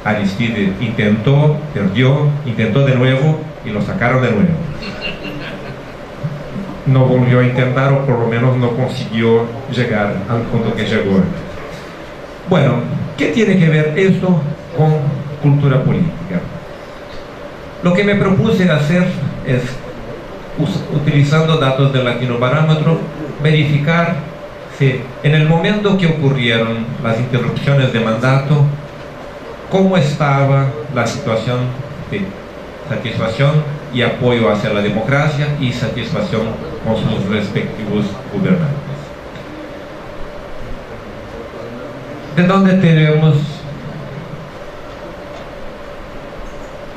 Aristide intentó, perdió, intentó de nuevo y lo sacaron de nuevo. No volvió a intentar, o por lo menos no consiguió llegar al punto que llegó. Bueno, ¿qué tiene que ver esto con cultura política? Lo que me propuse hacer es, utilizando datos del Latinobarómetro, verificar si en el momento que ocurrieron las interrupciones de mandato, cómo estaba la situación de satisfacción y apoyo hacia la democracia y satisfacción con sus respectivos gobernantes. De donde tenemos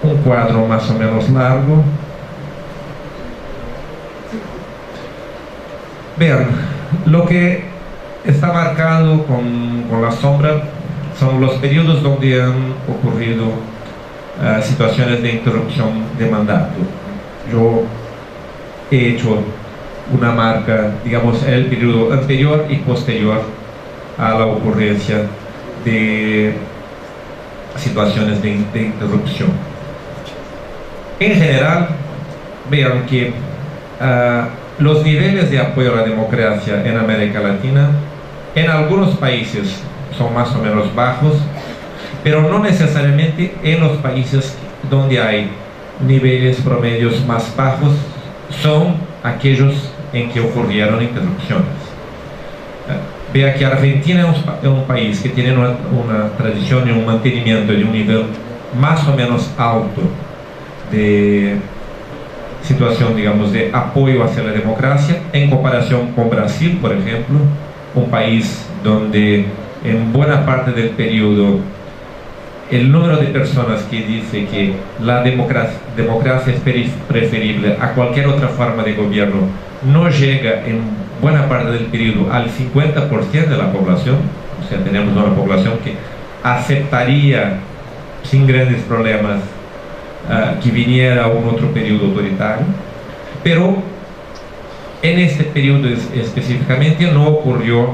un cuadro más o menos largo. Vean, lo que está marcado con la sombra son los periodos donde han ocurrido situaciones de interrupción de mandato. Yo he hecho una marca, digamos, en el periodo anterior y posterior a la ocurrencia de situaciones de interrupción. En general, vean que los niveles de apoyo a la democracia en América Latina, en algunos países son más o menos bajos, pero no necesariamente en los países donde hay niveles promedios más bajos son aquellos en que ocurrieron interrupciones. Vea que Argentina es un país que tiene una tradición y un mantenimiento de un nivel más o menos alto de situación, digamos, de apoyo hacia la democracia, en comparación con Brasil, por ejemplo, un país donde en buena parte del periodo el número de personas que dice que la democracia es preferible a cualquier otra forma de gobierno no llega en buena parte del periodo al 50% de la población. O sea, tenemos una población que aceptaría sin grandes problemas que viniera un otro periodo autoritario, pero en este periodo específicamente no ocurrió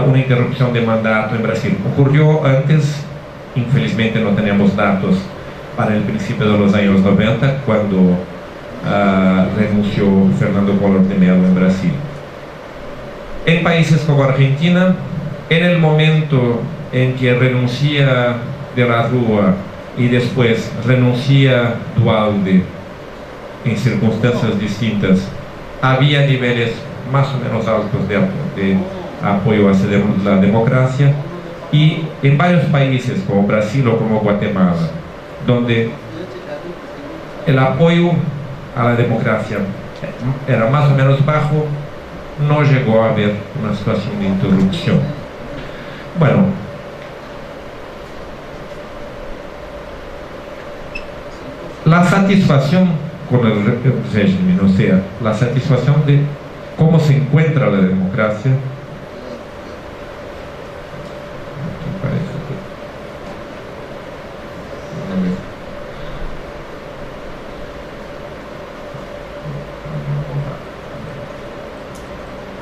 una interrupción de mandato en Brasil. Ocurrió antes, infelizmente no tenemos datos para el principio de los años 90, cuando renunció Fernando Collor de Mello en Brasil. En países como Argentina, en el momento en que renuncia de la Rúa y después renuncia Duhalde en circunstancias distintas, había niveles más o menos altos de apoyo hacia la democracia, y en varios países como Brasil o como Guatemala, donde el apoyo a la democracia era más o menos bajo, no llegó a haber una situación de interrupción. Bueno, la satisfacción con el régimen, o sea, la satisfacción de cómo se encuentra la democracia,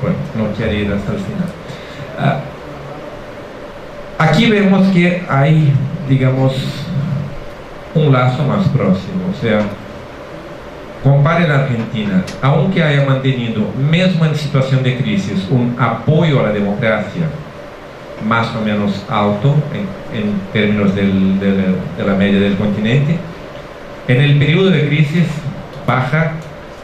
bueno, no quiero ir hasta el final. Aquí vemos que hay, digamos, un lazo más próximo, o sea, compare la Argentina, aunque haya mantenido, mesmo en situación de crisis, un apoyo a la democracia más o menos alto en términos de la media del continente, en el periodo de crisis baja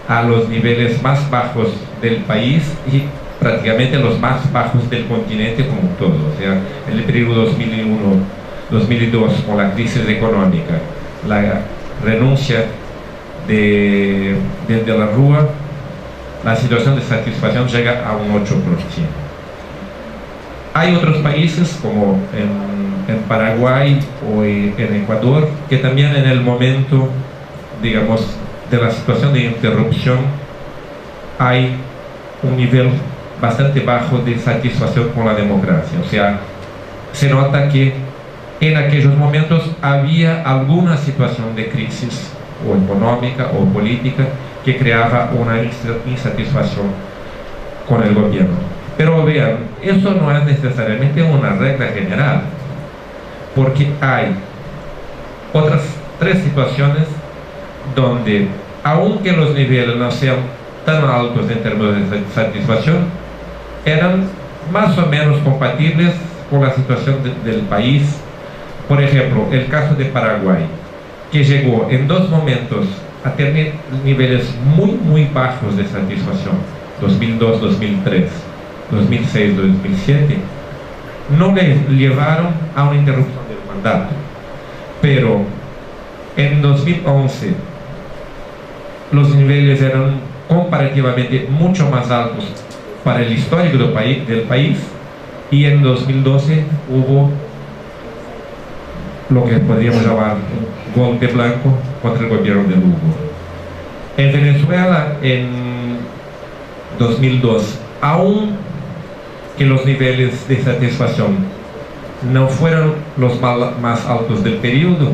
a los niveles más bajos del país y prácticamente los más bajos del continente como todo. O sea, en el periodo 2001-2002, con la crisis económica, la renuncia de la Rúa, la situación de satisfacción llega a un 8%. Hay otros países como en Paraguay o en Ecuador, que también en el momento, digamos, de la situación de interrupción hay un nivel bastante bajo de satisfacción con la democracia. O sea, se nota que en aquellos momentos había alguna situación de crisis o económica o política que creaba una insatisfacción con el gobierno. Pero vean, eso no es necesariamente una regla general, porque hay otras tres situaciones donde, aunque los niveles no sean tan altos en términos de satisfacción, eran más o menos compatibles con la situación del país. Por ejemplo, el caso de Paraguay, que llegó en dos momentos a tener niveles muy bajos de satisfacción, 2002-2003, 2006-2007, no le llevaron a una interrupción del mandato, pero en 2011 los niveles eran comparativamente mucho más altos para el histórico del país, y en 2012 hubo lo que podríamos llamar un golpe blanco contra el gobierno de Lugo. En Venezuela, en 2002, aún que los niveles de satisfacción no fueron los más altos del periodo,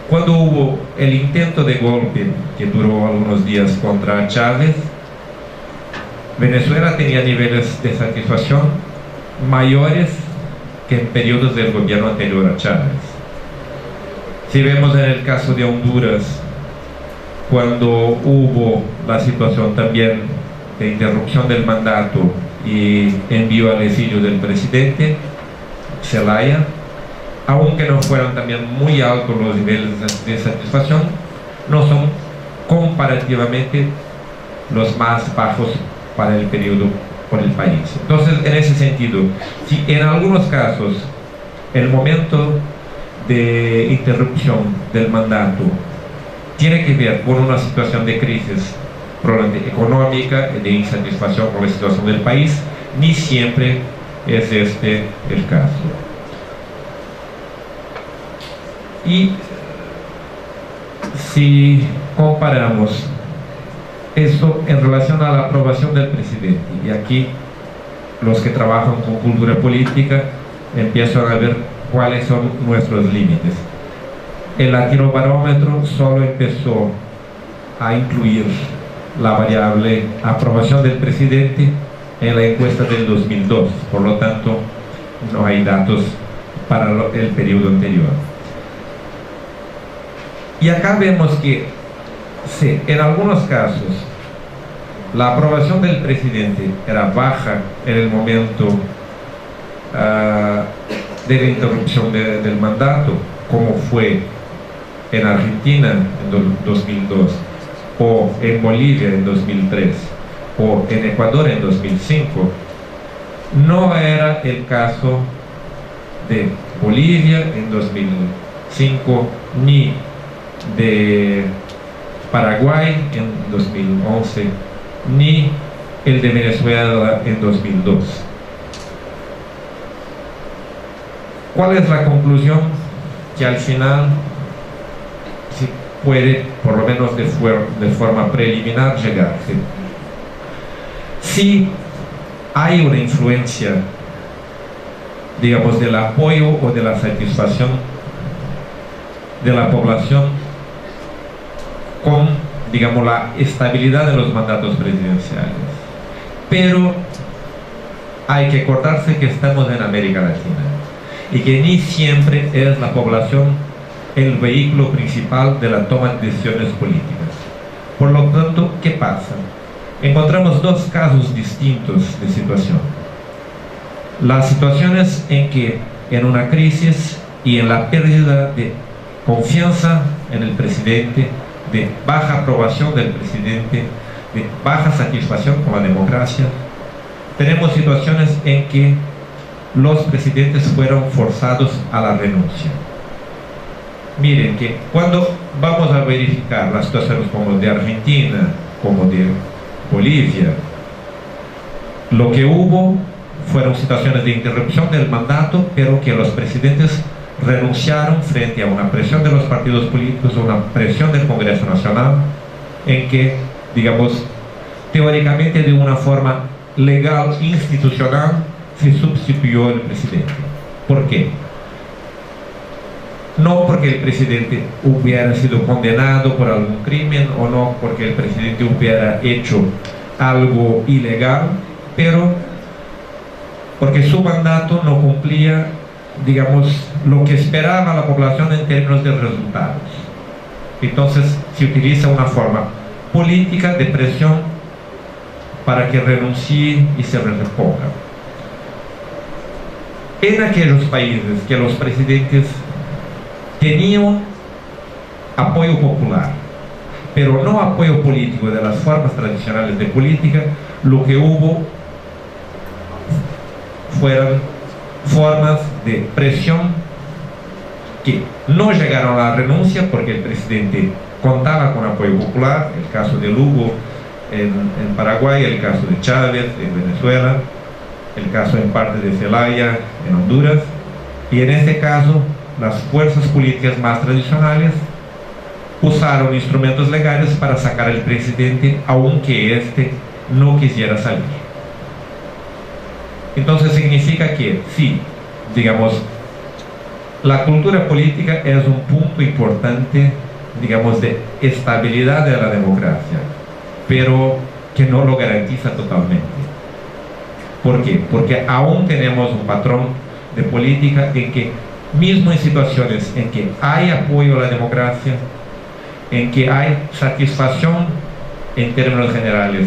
cuando hubo el intento de golpe que duró algunos días contra Chávez, Venezuela tenía niveles de satisfacción mayores que en periodos del gobierno anterior a Chávez. Si vemos en el caso de Honduras, cuando hubo la situación también de interrupción del mandato y envío al exilio del presidente Zelaya, aunque no fueron también muy altos los niveles de satisfacción, no son comparativamente los más bajos para el periodo por el país. Entonces, en ese sentido, si en algunos casos el momento de interrupción del mandato tiene que ver con una situación de crisis probablemente económica, de insatisfacción con la situación del país, ni siempre es este el caso. Y si comparamos esto en relación a la aprobación del presidente, y aquí los que trabajan con cultura política empiezan a ver cuáles son nuestros límites. El Latinobarómetro solo empezó a incluir la variable aprobación del presidente en la encuesta del 2002, por lo tanto no hay datos para el periodo anterior. Y acá vemos que sí, en algunos casos la aprobación del presidente era baja en el momento de la interrupción del mandato, como fue en Argentina en 2002, o en Bolivia en 2003, o en Ecuador en 2005. No era el caso de Bolivia en 2005, ni de Paraguay en 2011, ni el de Venezuela en 2002. ¿Cuál es la conclusión? Que al final se puede, por lo menos de forma preliminar, llegarse. Si hay una influencia, digamos, del apoyo o de la satisfacción de la población con, digamos, la estabilidad de los mandatos presidenciales. Pero hay que acordarse que estamos en América Latina y que ni siempre es la población el vehículo principal de la toma de decisiones políticas. Por lo tanto, ¿qué pasa? Encontramos dos casos distintos de situación. Las situaciones en que en una crisis y en la pérdida de confianza en el presidente, de baja aprobación del presidente, de baja satisfacción con la democracia, tenemos situaciones en que los presidentes fueron forzados a la renuncia. Miren que cuando vamos a verificar las situaciones como de Argentina, como de Bolivia, lo que hubo fueron situaciones de interrupción del mandato, pero que los presidentes renunciaron frente a una presión de los partidos políticos, una presión del Congreso Nacional, en que, digamos, teóricamente de una forma legal, institucional, se sustituyó el presidente. ¿Por qué? No porque el presidente hubiera sido condenado por algún crimen, o no porque el presidente hubiera hecho algo ilegal, pero porque su mandato no cumplía, digamos, lo que esperaba la población en términos de resultados. Entonces se utiliza una forma política de presión para que renuncie y se reponga. En aquellos países que los presidentes tenían apoyo popular, pero no apoyo político de las formas tradicionales de política, lo que hubo fueron formas de presión que no llegaron a la renuncia porque el presidente contaba con apoyo popular, el caso de Lugo en Paraguay, el caso de Chávez en Venezuela, el caso en parte de Zelaya en Honduras, y en este caso las fuerzas políticas más tradicionales usaron instrumentos legales para sacar al presidente aunque éste no quisiera salir. Entonces significa que sí, digamos, la cultura política es un punto importante, digamos, de estabilidad de la democracia, pero que no lo garantiza totalmente. ¿Por qué? Porque aún tenemos un patrón de política en que, mismo en situaciones en que hay apoyo a la democracia, en que hay satisfacción en términos generales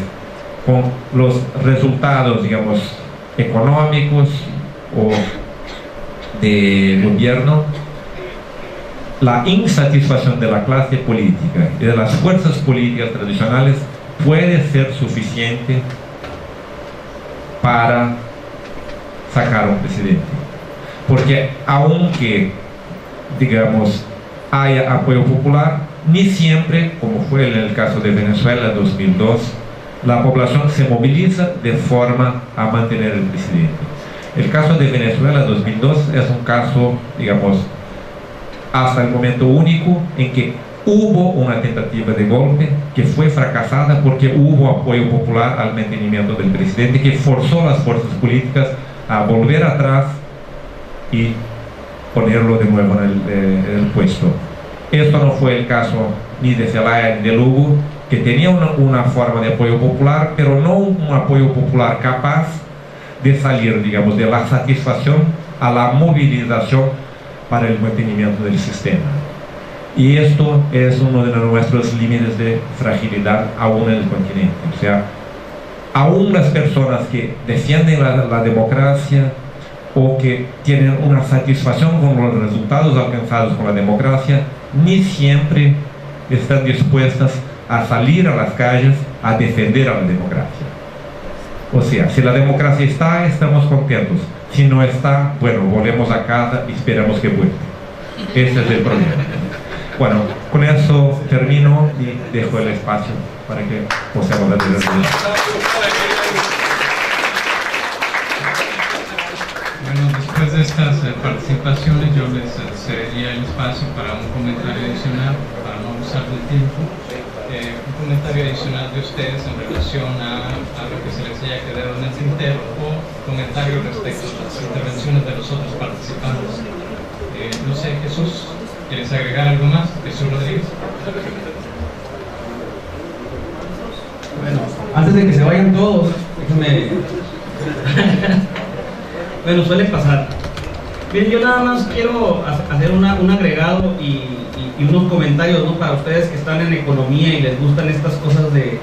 con los resultados, digamos, económicos o de gobierno, la insatisfacción de la clase política y de las fuerzas políticas tradicionales puede ser suficiente para sacar a un presidente. Porque aunque, digamos, haya apoyo popular, ni siempre, como fue en el caso de Venezuela 2002, la población se moviliza de forma a mantener el presidente. El caso de Venezuela 2002 es un caso, digamos, hasta el momento único en que hubo una tentativa de golpe que fue fracasada porque hubo apoyo popular al mantenimiento del presidente, que forzó a las fuerzas políticas a volver atrás y ponerlo de nuevo en el puesto. Esto no fue el caso ni de Zelaya ni de Lugo, que tenía una forma de apoyo popular, pero no un apoyo popular capaz de salir, digamos, de la satisfacción a la movilización para el mantenimiento del sistema. Y esto es uno de nuestros límites de fragilidad aún en el continente. O sea, aún las personas que defienden la democracia o que tienen una satisfacción con los resultados alcanzados con la democracia, ni siempre están dispuestas a salir a las calles a defender a la democracia. O sea, si la democracia está, estamos contentos. Si no está, bueno, volvemos a casa y esperamos que vuelva. Ese es el problema. Bueno, con eso termino y dejo el espacio para que podamos dar el resultado. Bueno, después de estas participaciones yo les cedería el espacio para un comentario adicional, para no abusar del tiempo. Un comentario adicional de ustedes en relación a lo que se les haya quedado en el tintero o comentario respecto a las intervenciones de los otros participantes. No sé, Jesús, ¿quieres agregar algo más? Jesús Rodríguez. Bueno, antes de que se vayan todos, déjenme... Bueno, suele pasar. Bien, yo nada más quiero hacer un agregado y unos comentarios, ¿no? Para ustedes que están en economía y les gustan estas cosas de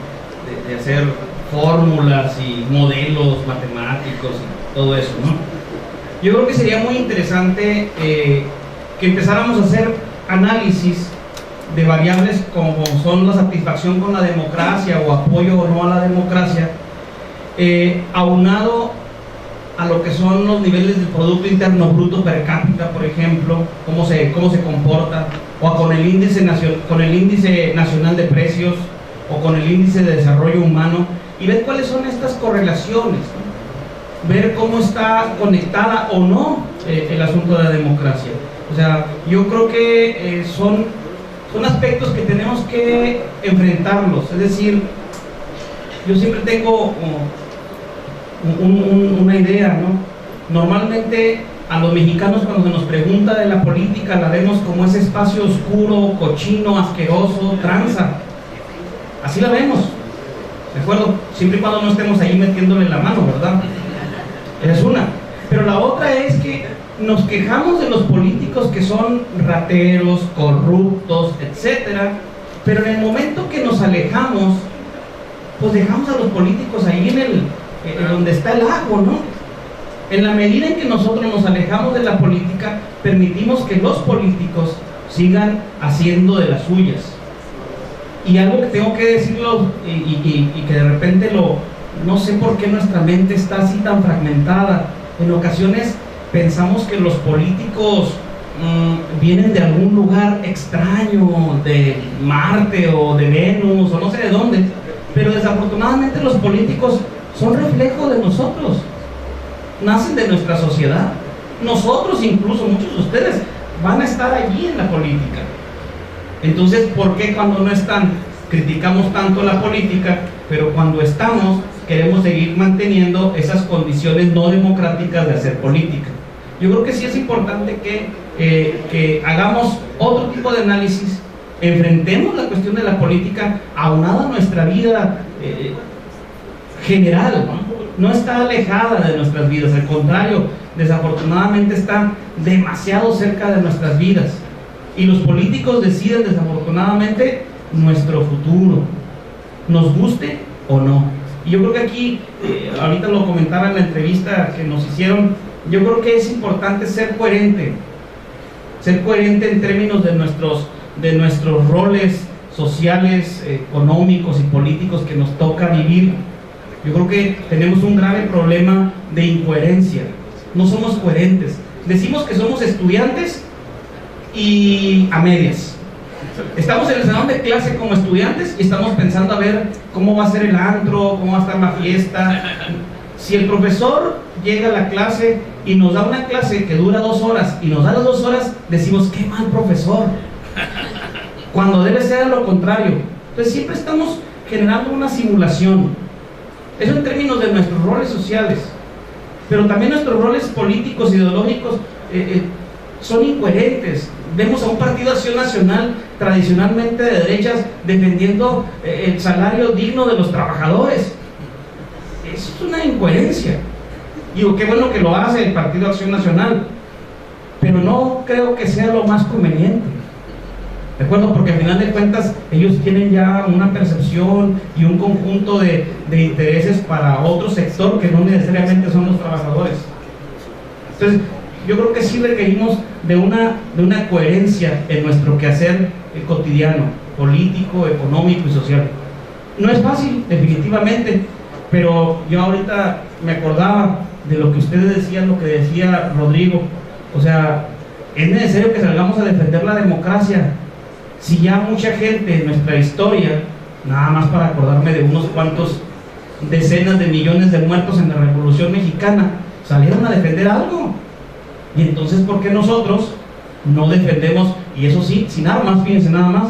hacer fórmulas y modelos matemáticos y todo eso, ¿no? Yo creo que sería muy interesante que empezáramos a hacer análisis de variables como son la satisfacción con la democracia o apoyo o no a la democracia, aunado a lo que son los niveles del Producto Interno Bruto per cápita, por ejemplo, cómo se comporta, o con el índice nacional de precios, o con el índice de desarrollo humano, y ver cuáles son estas correlaciones, ¿no? Ver cómo está conectada o no el asunto de la democracia. O sea, yo creo que son aspectos que tenemos que enfrentarlos. Es decir, yo siempre tengo una idea, ¿no? Normalmente a los mexicanos, cuando se nos pregunta de la política, la vemos como ese espacio oscuro, cochino, asqueroso, tranza. Así la vemos, ¿de acuerdo? Siempre y cuando no estemos ahí metiéndole la mano, ¿verdad? Esa es una. Pero la otra es que nos quejamos de los políticos que son rateros, corruptos, etcétera, pero en el momento que nos alejamos, pues dejamos a los políticos ahí en donde está el agua, ¿no? En la medida en que nosotros nos alejamos de la política, permitimos que los políticos sigan haciendo de las suyas. Y algo que tengo que decirlo y que de repente no sé por qué nuestra mente está así tan fragmentada. En ocasiones pensamos que los políticos vienen de algún lugar extraño, de Marte o de Venus o no sé de dónde, pero desafortunadamente los políticos son reflejo de nosotros, nacen de nuestra sociedad. Nosotros, incluso muchos de ustedes, van a estar allí en la política. Entonces, ¿por qué cuando no están criticamos tanto la política, pero cuando estamos queremos seguir manteniendo esas condiciones no democráticas de hacer política? Yo creo que sí es importante que hagamos otro tipo de análisis, enfrentemos la cuestión de la política aunada a nuestra vida general, ¿no? No está alejada de nuestras vidas, al contrario, desafortunadamente está demasiado cerca de nuestras vidas. Y los políticos deciden desafortunadamente nuestro futuro, nos guste o no. Y yo creo que aquí, ahorita lo comentaba en la entrevista que nos hicieron, yo creo que es importante ser coherente en términos de nuestros roles sociales, económicos y políticos que nos toca vivir. Yo creo que tenemos un grave problema de incoherencia, no somos coherentes. Decimos que somos estudiantes y a medias. Estamos en el salón de clase como estudiantes y estamos pensando a ver cómo va a ser el antro, cómo va a estar la fiesta. Si el profesor llega a la clase y nos da una clase que dura 2 horas y nos da las 2 horas, decimos, qué mal profesor, cuando debe ser a lo contrario. Entonces siempre estamos generando una simulación. Eso en términos de nuestros roles sociales, pero también nuestros roles políticos, ideológicos. son incoherentes. Vemos a un Partido Acción Nacional tradicionalmente de derechas defendiendo el salario digno de los trabajadores. Eso es una incoherencia. Digo, qué bueno que lo hace el Partido Acción Nacional, pero no creo que sea lo más conveniente, ¿de acuerdo? Porque al final de cuentas ellos tienen ya una percepción y un conjunto de intereses para otro sector que no necesariamente son los trabajadores. Entonces yo creo que sí requerimos de una coherencia en nuestro quehacer cotidiano, político, económico y social. No es fácil, definitivamente, pero yo ahorita me acordaba de lo que ustedes decían, lo que decía Rodrigo. O sea, es necesario que salgamos a defender la democracia. Si ya mucha gente en nuestra historia, nada más para acordarme de unos cuantos decenas de millones de muertos en la Revolución Mexicana, salieron a defender algo. Y entonces, ¿por qué nosotros no defendemos? Y eso sí, sin armas, fíjense, nada más,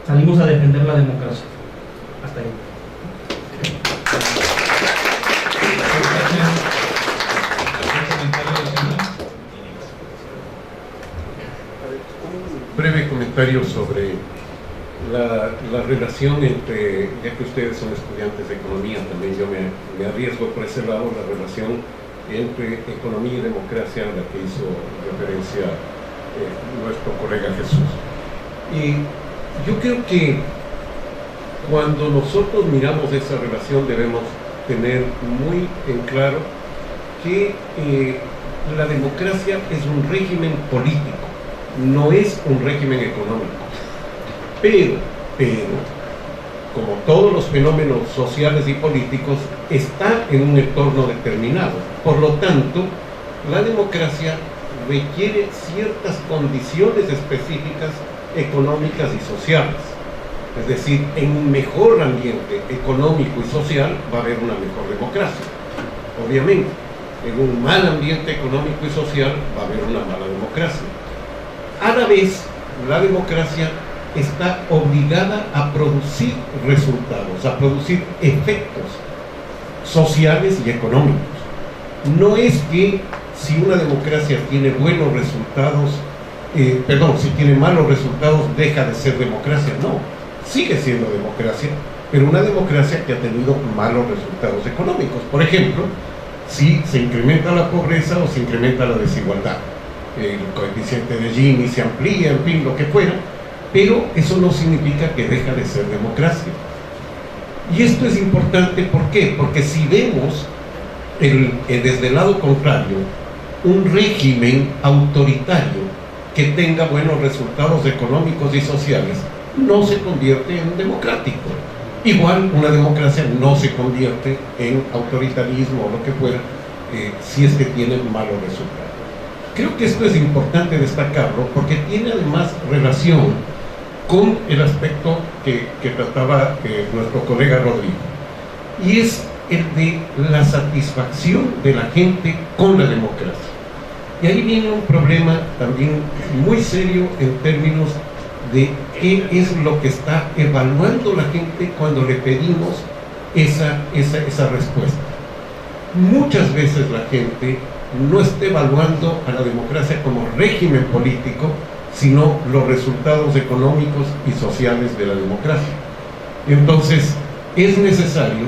salimos a defender la democracia. Hasta ahí. Breve comentario sobre la relación entre, ya que ustedes son estudiantes de economía, también yo me arriesgo por ese lado, la relación entre economía y democracia a la que hizo referencia nuestro colega Jesús. Y yo creo que cuando nosotros miramos esa relación debemos tener muy en claro que la democracia es un régimen político, no es un régimen económico. Pero, como todos los fenómenos sociales y políticos, está en un entorno determinado. Por lo tanto, la democracia requiere ciertas condiciones específicas económicas y sociales. Es decir, en un mejor ambiente económico y social va a haber una mejor democracia. Obviamente, en un mal ambiente económico y social va a haber una mala democracia. A la vez, la democracia está obligada a producir resultados, a producir efectos sociales y económicos. No es que si una democracia tiene buenos resultados, si tiene malos resultados, deja de ser democracia. No, sigue siendo democracia, pero una democracia que ha tenido malos resultados económicos. Por ejemplo, si se incrementa la pobreza o se incrementa la desigualdad, el coeficiente de Gini se amplía, en fin, lo que fuera, pero eso no significa que deja de ser democracia. Y esto es importante, ¿por qué? Porque si vemos desde el lado contrario un régimen autoritario que tenga buenos resultados económicos y sociales, no se convierte en democrático. Igual una democracia no se convierte en autoritarismo o lo que fuera si es que tiene malos resultados. Creo que esto es importante destacarlo porque tiene además relación con el aspecto que trataba nuestro colega Rodrigo, y es el de la satisfacción de la gente con la democracia. Y ahí viene un problema también muy serio en términos de qué es lo que está evaluando la gente cuando le pedimos esa respuesta. Muchas veces la gente no está evaluando a la democracia como régimen político, sino los resultados económicos y sociales de la democracia. Entonces, es necesario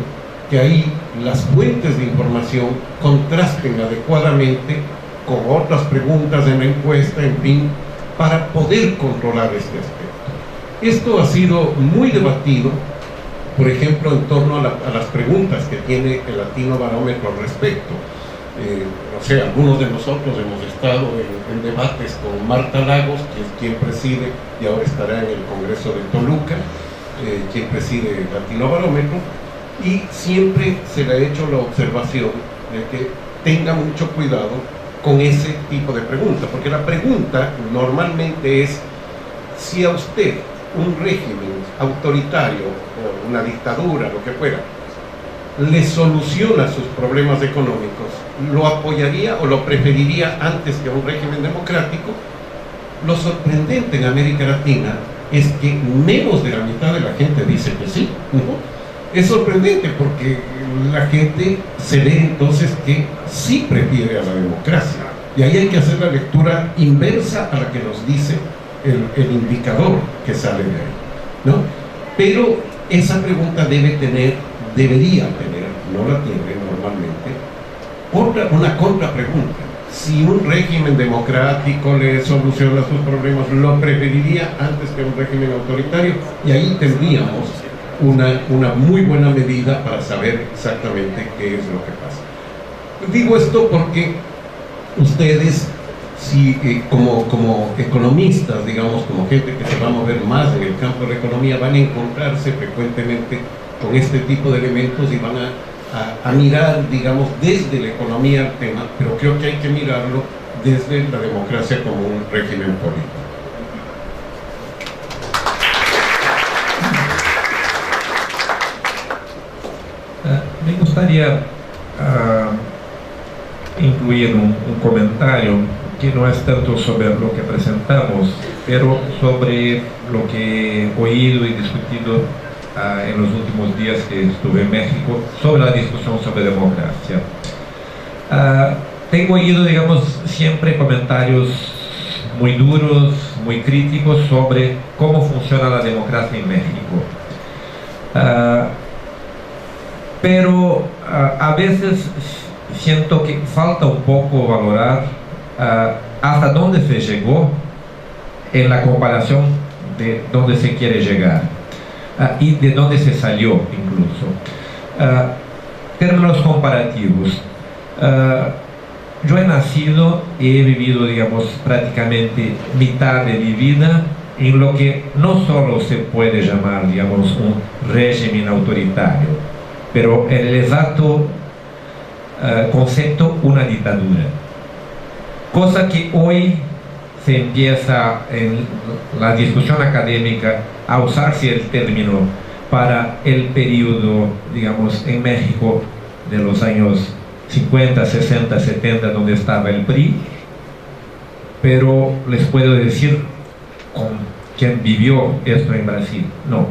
que ahí las fuentes de información contrasten adecuadamente con otras preguntas en la encuesta, en fin, para poder controlar este aspecto. Esto ha sido muy debatido, por ejemplo, en torno a las preguntas que tiene el Latino Barómetro al respecto. Algunos de nosotros hemos estado en debates con Marta Lagos, que es quien preside y ahora estará en el Congreso de Toluca, quien preside el Latino Barómetro, y siempre se le ha hecho la observación de que tenga mucho cuidado con ese tipo de pregunta, porque la pregunta normalmente es: si a usted un régimen autoritario o una dictadura, lo que fuera, le soluciona sus problemas económicos, ¿lo apoyaría o lo preferiría antes que a un régimen democrático? Lo sorprendente en América Latina es que menos de la mitad de la gente dice que sí, ¿no? Es sorprendente porque la gente se ve entonces que sí prefiere a la democracia. Y ahí hay que hacer la lectura inversa a la que nos dice el indicador que sale de ahí, ¿no? Pero esa pregunta debería tener, no la tiene normalmente, una contrapregunta. Si un régimen democrático le soluciona sus problemas, ¿lo preferiría antes que un régimen autoritario? Y ahí tendríamos una muy buena medida para saber exactamente qué es lo que pasa. Digo esto porque ustedes, si, como economistas, digamos, como gente que se va a mover más en el campo de la economía, van a encontrarse frecuentemente con este tipo de elementos y van a mirar, digamos, desde la economía el tema, pero creo que hay que mirarlo desde la democracia como un régimen político. Me gustaría incluir un comentario que no es tanto sobre lo que presentamos, pero sobre lo que he oído y discutido en los últimos días que estuve en México sobre la discusión sobre democracia. Tengo oído, digamos, siempre comentarios muy duros, muy críticos sobre cómo funciona la democracia en México. Pero a veces siento que falta un poco valorar hasta dónde se llegó en la comparación de dónde se quiere llegar y de dónde se salió incluso. Términos comparativos. Yo he nacido y he vivido, digamos, prácticamente mitad de mi vida en lo que no solo se puede llamar, digamos, un régimen autoritario, pero en el exacto concepto una dictadura, cosa que hoy se empieza en la discusión académica a usarse el término para el periodo, digamos, en México de los años 50, 60, 70, donde estaba el PRI, pero les puedo decir con quien vivió esto en Brasil, no.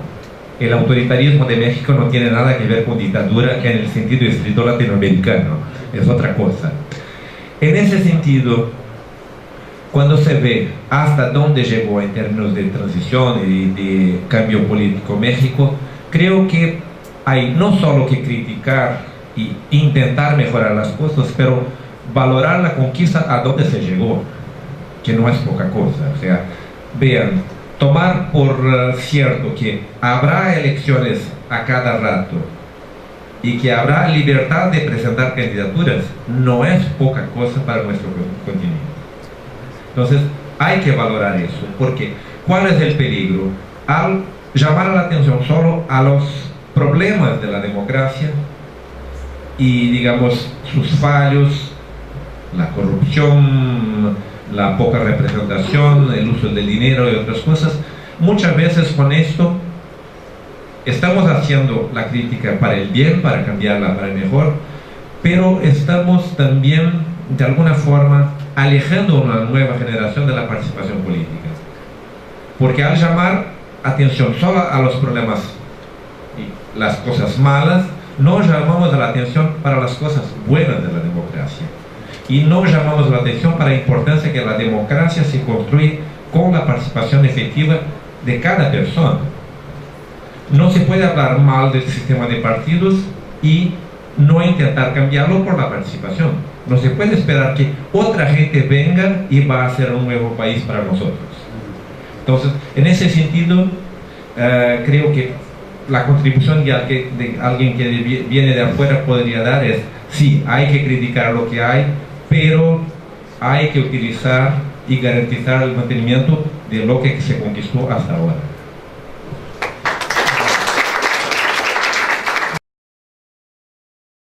El autoritarismo de México no tiene nada que ver con dictadura en el sentido estricto latinoamericano, es otra cosa. En ese sentido, cuando se ve hasta dónde llegó en términos de transición y de cambio político México, creo que hay no solo que criticar y intentar mejorar las cosas, pero valorar la conquista a dónde se llegó, que no es poca cosa. O sea, vean, tomar por cierto que habrá elecciones a cada rato y que habrá libertad de presentar candidaturas, no es poca cosa para nuestro continente. Entonces, hay que valorar eso, porque ¿cuál es el peligro? Al llamar la atención solo a los problemas de la democracia y, digamos, sus fallos, la corrupción, la poca representación, el uso del dinero y otras cosas, muchas veces con esto estamos haciendo la crítica para el bien, para cambiarla para el mejor, pero estamos también, de alguna forma, alejando a una nueva generación de la participación política. Porque al llamar atención solo a los problemas y las cosas malas, no llamamos la atención para las cosas buenas de la democracia. Y no llamamos la atención para la importancia que la democracia se construye con la participación efectiva de cada persona. No se puede hablar mal del sistema de partidos y no intentar cambiarlo por la participación. No se puede esperar que otra gente venga y va a hacer un nuevo país para nosotros. Entonces, en ese sentido, creo que la contribución de alguien que viene de afuera podría dar es, sí, hay que criticar lo que hay, pero hay que utilizar y garantizar el mantenimiento de lo que se conquistó hasta ahora.